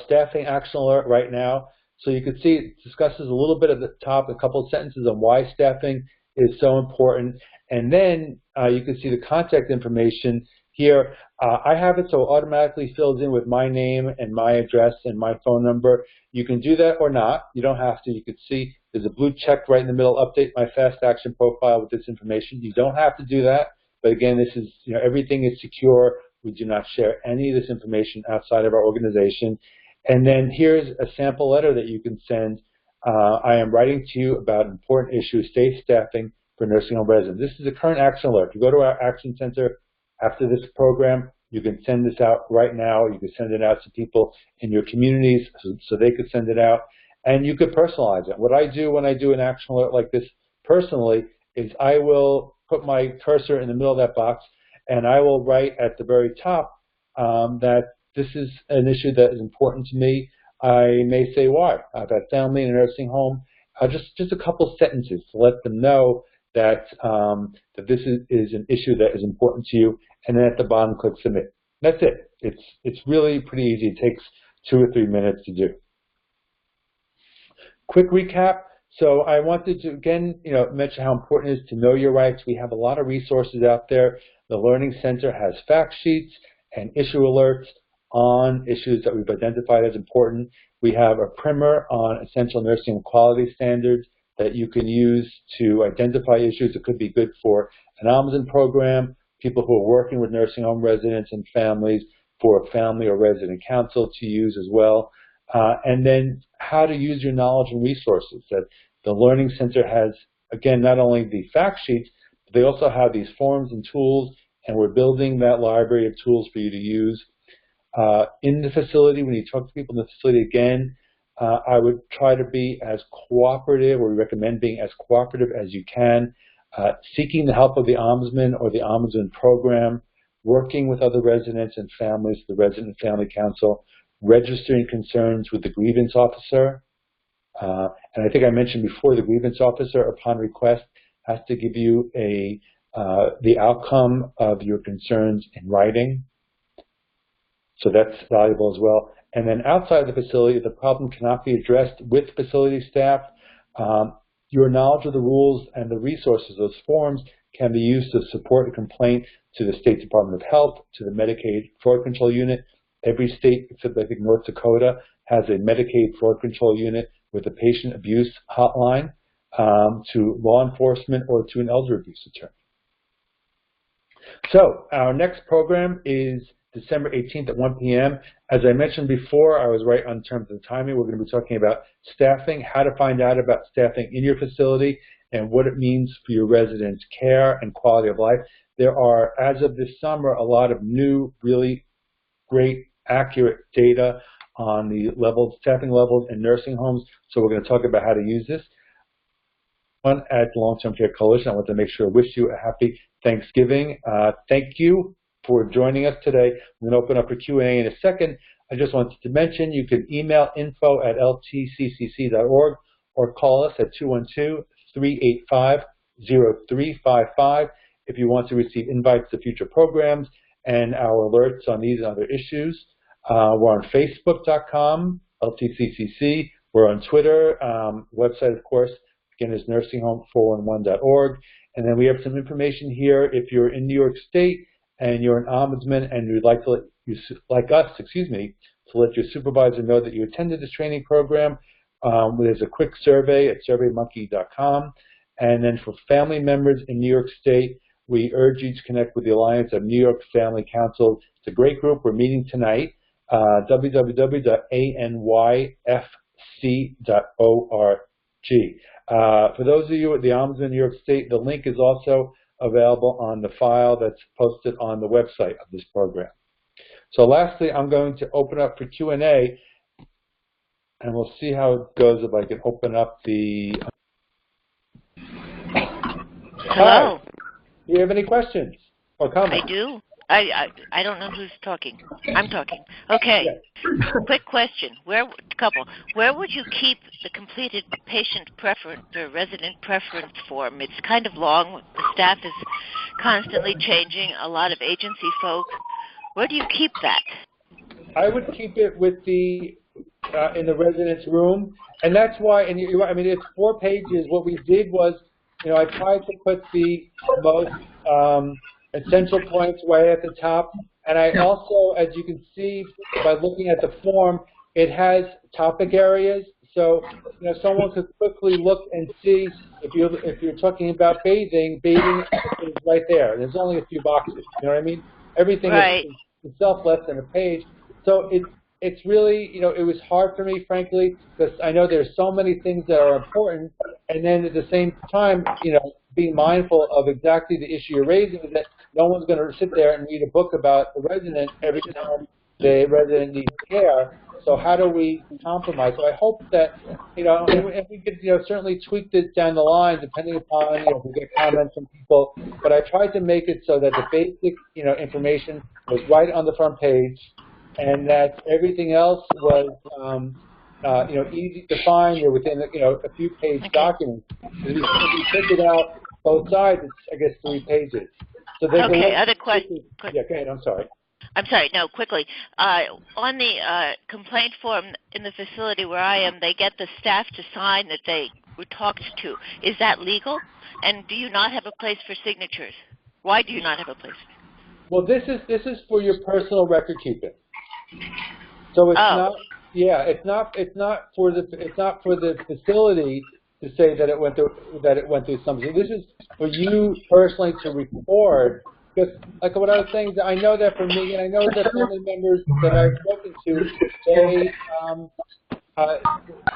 staffing action alert right now. So you can see it discusses a little bit at the top, a couple of sentences on why staffing is so important. And then you can see the contact information here. I have it so it automatically fills in with my name and my address and my phone number. You can do that or not. You don't have to. You can see there's a blue check right in the middle, update my fast action profile with this information. You don't have to do that. But again, this is, everything is secure. We do not share any of this information outside of our organization. And then here's a sample letter that you can send. I am writing to you about an important issue, state staffing for nursing home residents. This is a current action alert. You go to our action center after this program, you can send this out right now. You can send it out to people in your communities so they could send it out. And you could personalize it. What I do when I do an action alert like this personally is I will put my cursor in the middle of that box, and I will write at the very top that this is an issue that is important to me. I may say why. I've had family in a nursing home. Just a couple sentences to let them know that that this is an issue that is important to you, and then at the bottom click submit. That's it. It's really pretty easy. It takes 2 or 3 minutes to do. Quick recap. So I wanted to again, mention how important it is to know your rights. We have a lot of resources out there. The Learning Center has fact sheets and issue alerts on issues that we've identified as important. We have a primer on essential nursing and quality standards that you can use to identify issues that could be good for an ombudsman program, people who are working with nursing home residents and families, for a family or resident council to use as well. And then how to use your knowledge and resources. That the Learning Center has, again, not only the fact sheets, but they also have these forms and tools, and we're building that library of tools for you to use. In the facility, when you talk to people in the facility, again, I would try to be as cooperative, or we recommend being as cooperative as you can, seeking the help of the ombudsman or the ombudsman program, working with other residents and families, the Resident and Family Council, registering concerns with the grievance officer. And I think I mentioned before, the grievance officer, upon request, has to give you the outcome of your concerns in writing. So that's valuable as well. And then outside the facility, if the problem cannot be addressed with facility staff, your knowledge of the rules and the resources, those forms, can be used to support a complaint to the State Department of Health, to the Medicaid Fraud Control Unit. Every state, except I think North Dakota, has a Medicaid Fraud Control Unit with a patient abuse hotline to law enforcement or to an elder abuse attorney. So our next program is December 18th at 1 p.m. As I mentioned before, I was right on terms of the timing. We're going to be talking about staffing, how to find out about staffing in your facility, and what it means for your residents' care and quality of life. There are, as of this summer, a lot of new, really great, accurate data on the staffing levels in nursing homes. So we're going to talk about how to use this. At the Long-Term Care Coalition, I want to make sure I wish you a happy Thanksgiving. Thank you for joining us today. I'm going to open up for Q&A in a second. I just wanted to mention you can email info@ltccc.org or call us at 212-385-0355 if you want to receive invites to future programs and our alerts on these and other issues. We're on Facebook.com, LTCCC. We're on Twitter. Website, of course, again, is nursinghomes411.org. And then we have some information here. If you're in New York State and you're an ombudsman and you'd like to let your supervisor know that you attended this training program, there's a quick survey at surveymonkey.com. And then for family members in New York State, we urge you to connect with the Alliance of New York Family Council. It's a great group. We're meeting tonight, www.anyfc.org. For those of you at the Ombudsman in New York State, the link is also available on the file that's posted on the website of this program. So lastly, I'm going to open up for Q&A, and we'll see how it goes if I can open up the... Hello. Hi. Do you have any questions or comments? I do. I don't know who's talking. I'm talking. Okay. Yes. Quick question. Where would you keep the completed patient preference or resident preference form? It's kind of long. The staff is constantly changing. A lot of agency folk. Where do you keep that? I would keep it with the in the residence room, and that's why. And I mean, it's 4 pages. What we did was, I tried to put the most essential points way at the top, and I also, as you can see by looking at the form, it has topic areas. So someone could quickly look and see if you're talking about bathing is right there. There's only a few boxes. You know what I mean? Everything right. is itself less than a page. So it's really, it was hard for me, frankly, because I know there's so many things that are important, and then at the same time, being mindful of exactly the issue you're raising, is that no one's going to sit there and read a book about the resident every time the resident needs care. So how do we compromise? So I hope that, and we could, certainly tweak this down the line depending upon, if we get comments from people. But I tried to make it so that the basic, information was right on the front page, and that everything else was, easy to find or within, a few page documents. If you print it out both sides, it's, I guess, 3 pages. So okay, other question. Yeah, go ahead, I'm sorry. I'm sorry, no, quickly. On the complaint form in the facility where I am, they get the staff to sign that they were talked to. Is that legal? And do you not have a place for signatures? Why do you not have a place? Well, this is for your personal record keeping. So it's not. Yeah, it's not for the facility to say that it went through something. This is for you personally to record. Because, like what I was saying, I know that for me, and I know that family members that I've spoken to,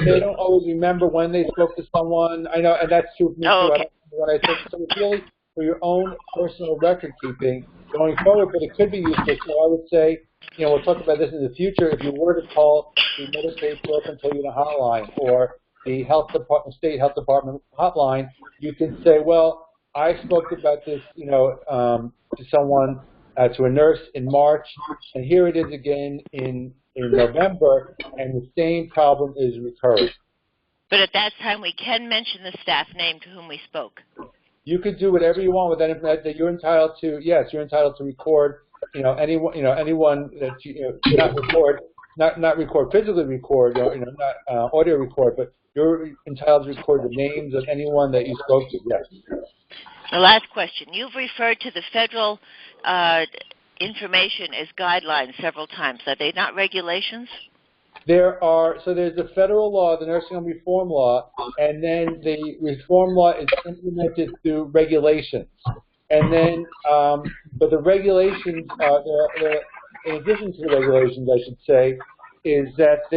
they don't always remember when they spoke to someone. I know, and that's true for me too. Okay. I don't remember what I said. So it's really for your own personal record keeping going forward, but it could be useful. So I would say, we'll talk about this in the future. If you were to call the Medicaid Broken Unit Hotline or the state health department hotline, you can say, well, I spoke about this, to someone, to a nurse in March, and here it is again in November, and the same problem is recurring. But at that time, we can mention the staff name to whom we spoke. You could do whatever you want with that information. That you're entitled to. Yes, you're entitled to record. Anyone that not physically record. Not audio record, but you're entitled to record the names of anyone that you spoke to. Yes. The last question. You've referred to the federal information as guidelines several times. Are they not regulations? There's the federal law, the Nursing Home Reform Law, and then the reform law is implemented through regulations. And then, but the regulations, in addition to the regulations, I should say, is that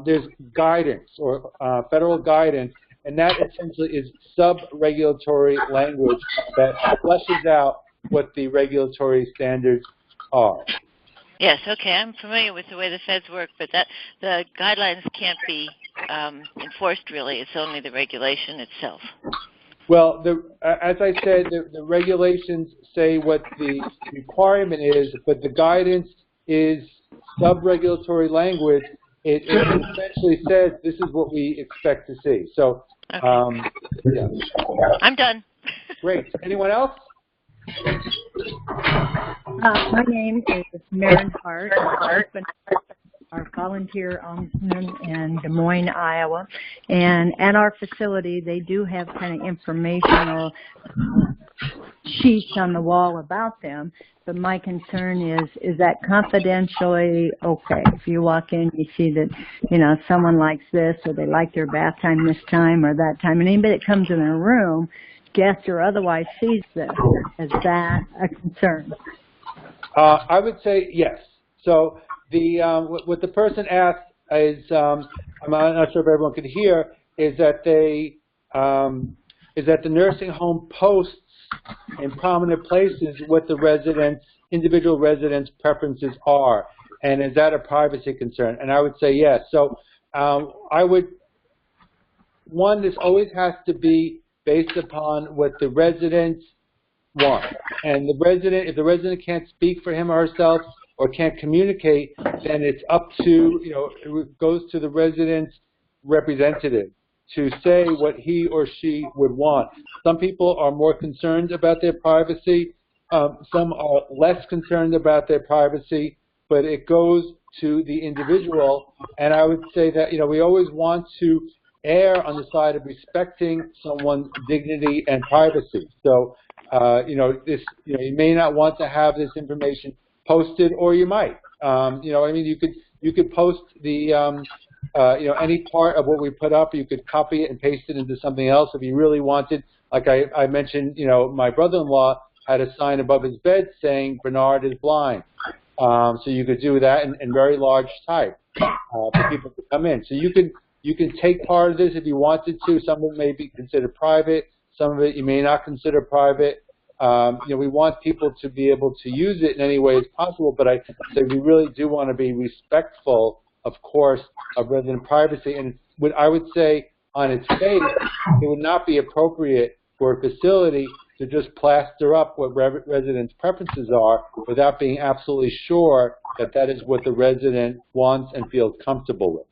there's guidance or federal guidance, and that essentially is sub-regulatory language that fleshes out what the regulatory standards are. Yes, okay, I'm familiar with the way the feds work, but the guidelines can't be enforced really. It's only the regulation itself. Well, as I said, the regulations say what the requirement is, but the guidance is sub-regulatory language. It essentially says this is what we expect to see. So, okay. Yeah. I'm done. Great. Anyone else? My name is Maren Hart. My husband are volunteer ombudsman in Des Moines, Iowa. And at our facility, they do have kind of informational sheets on the wall about them. But my concern is that confidentially okay? If you walk in, you see that, you know, someone likes this, or they like their bath time this time or that time. And anybody that comes in a room, guest or otherwise, sees this. Is that a concern? I would say yes. So the what the person asked is, I'm not sure if everyone could hear, is that they is that the nursing home posts in prominent places what the individual residents' preferences are, and is that a privacy concern? And I would say yes. So this always has to be based upon what the residents want. And if the resident can't speak for him or herself or can't communicate, then it's up to, it goes to the resident's representative to say what he or she would want. Some people are more concerned about their privacy. Some are less concerned about their privacy, but it goes to the individual. And I would say that, we always want to err on the side of respecting someone's dignity and privacy. So, you may not want to have this information posted, or you might. You could post the, any part of what we put up. You could copy it and paste it into something else if you really wanted. Like I mentioned, my brother-in-law had a sign above his bed saying Bernard is blind. So you could do that in very large type for people to come in. So you can take part of this if you wanted to. Some of it may be considered private. Some of it you may not consider private. We want people to be able to use it in any way as possible, but I say we really do want to be respectful, of course, of resident privacy. And I would say on its face, it would not be appropriate for a facility to just plaster up what residents' preferences are without being absolutely sure that that is what the resident wants and feels comfortable with.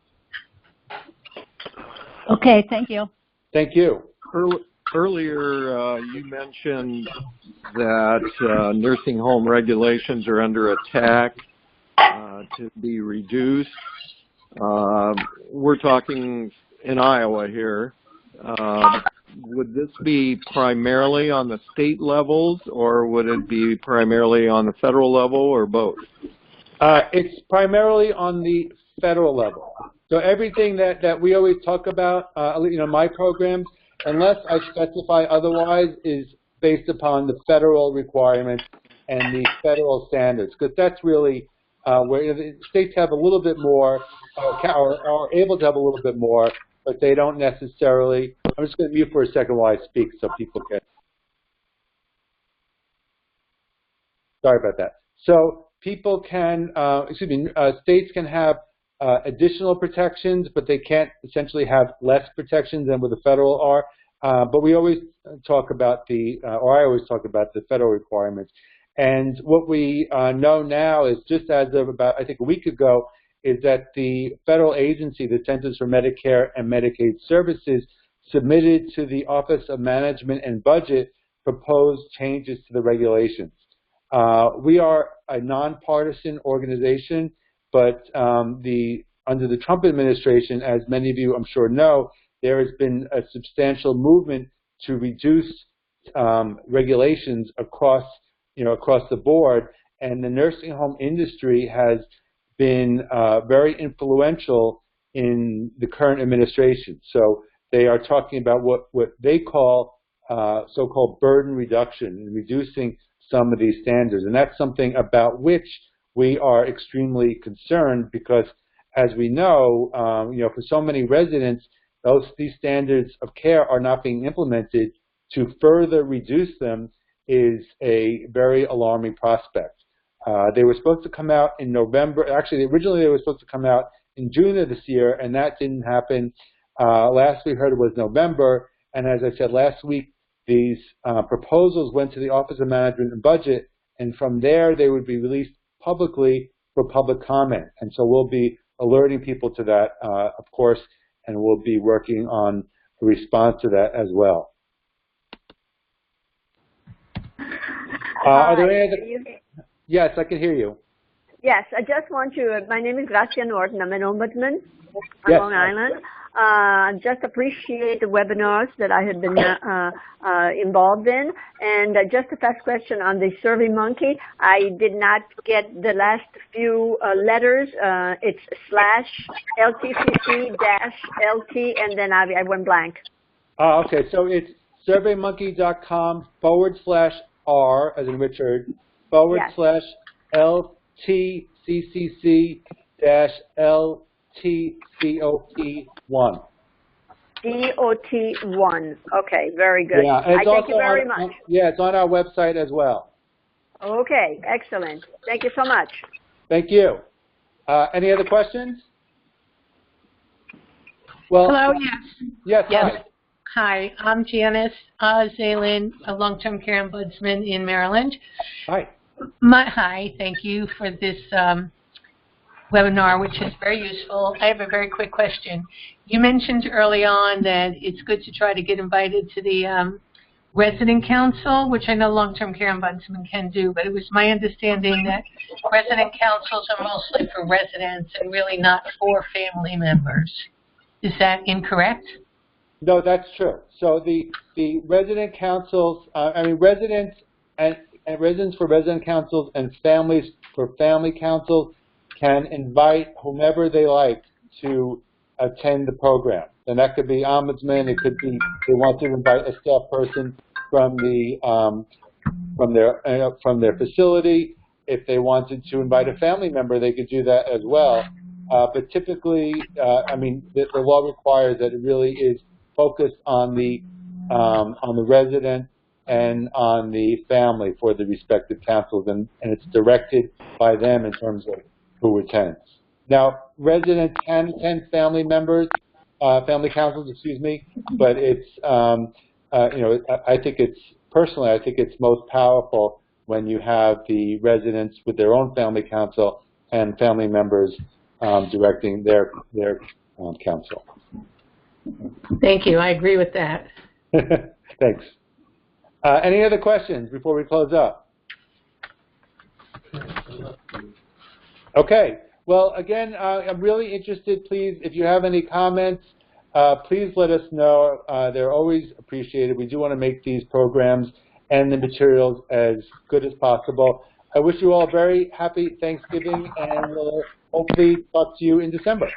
Okay, thank you. Thank you. Earlier, you mentioned that nursing home regulations are under attack to be reduced. We're talking in Iowa here. Would this be primarily on the state levels, or would it be primarily on the federal level, or both? It's primarily on the federal level. So everything that we always talk about, my programs, unless I specify otherwise, is based upon the federal requirements and the federal standards, because that's really where the states have a little bit more, are able to have a little bit more, but they don't necessarily. I'm just going to mute for a second while I speak so people can. Sorry about that. So people can, states can have additional protections, but they can't essentially have less protections than what the federal are. But we always talk about or I always talk about the federal requirements. And what we know now is, just as of about, I think, a week ago, is that the federal agency, the Centers for Medicare and Medicaid Services, submitted to the Office of Management and Budget proposed changes to the regulations. We are a nonpartisan organization, but under the Trump administration, as many of you I'm sure know, there has been a substantial movement to reduce regulations across the board, and the nursing home industry has been very influential in the current administration. So they are talking about what they call so-called burden reduction, and reducing some of these standards. And that's something about which we are extremely concerned, because, as we know, for so many residents, these standards of care are not being implemented. To further reduce them is a very alarming prospect. They were supposed to come out in November. Actually, originally they were supposed to come out in June of this year, and that didn't happen. Last we heard it was November, and as I said last week, these proposals went to the Office of Management and Budget, and from there they would be released publicly for public comment. And so we'll be alerting people to that, of course, and we'll be working on a response to that as well. Are there any other? Yes, I can hear you. Yes, I just want to, my name is Gracia Norton. I'm an ombudsman on Yes. Long Island. Just appreciate the webinars that I have been involved in. And just a fast question on the SurveyMonkey. I did not get the last few letters. It's /LTCC-LT, and then I went blank. Okay, so it's surveymonkey.com/R, as in Richard, /LTCCC-LTCOP1. DOT1. Okay, very good. Yeah, I thank you very much. Yeah, it's on our website as well. Okay, excellent. Thank you so much. Thank you. Any other questions? Well, hello, yes. Yes. Yes. Hi, I'm Janice Zalin, a long-term care ombudsman in Maryland. Hi. Hi, thank you for this webinar, which is very useful. I have a very quick question. You mentioned early on that it's good to try to get invited to the resident council, which I know long-term care ombudsman can do, but it was my understanding that resident councils are mostly for residents and really not for family members. Is that incorrect? No, that's true. So the resident councils, residents and residents for resident councils and families for family councils can invite whomever they like to attend the program. And that could be ombudsman. It could be they want to invite a staff person from their facility. If they wanted to invite a family member, they could do that as well. But typically, the law requires that it really is focused on the resident and on the family for the respective councils, and it's directed by them in terms of who attends. Now, residents can attend family councils, excuse me, but it's I think it's most powerful when you have the residents with their own family council and family members directing their council. Thank you. I agree with that. Thanks. Any other questions before we close up? Okay. Well, again, I'm really interested. Please, if you have any comments, please let us know. They're always appreciated. We do want to make these programs and the materials as good as possible. I wish you all a very happy Thanksgiving, and we'll hopefully talk to you in December.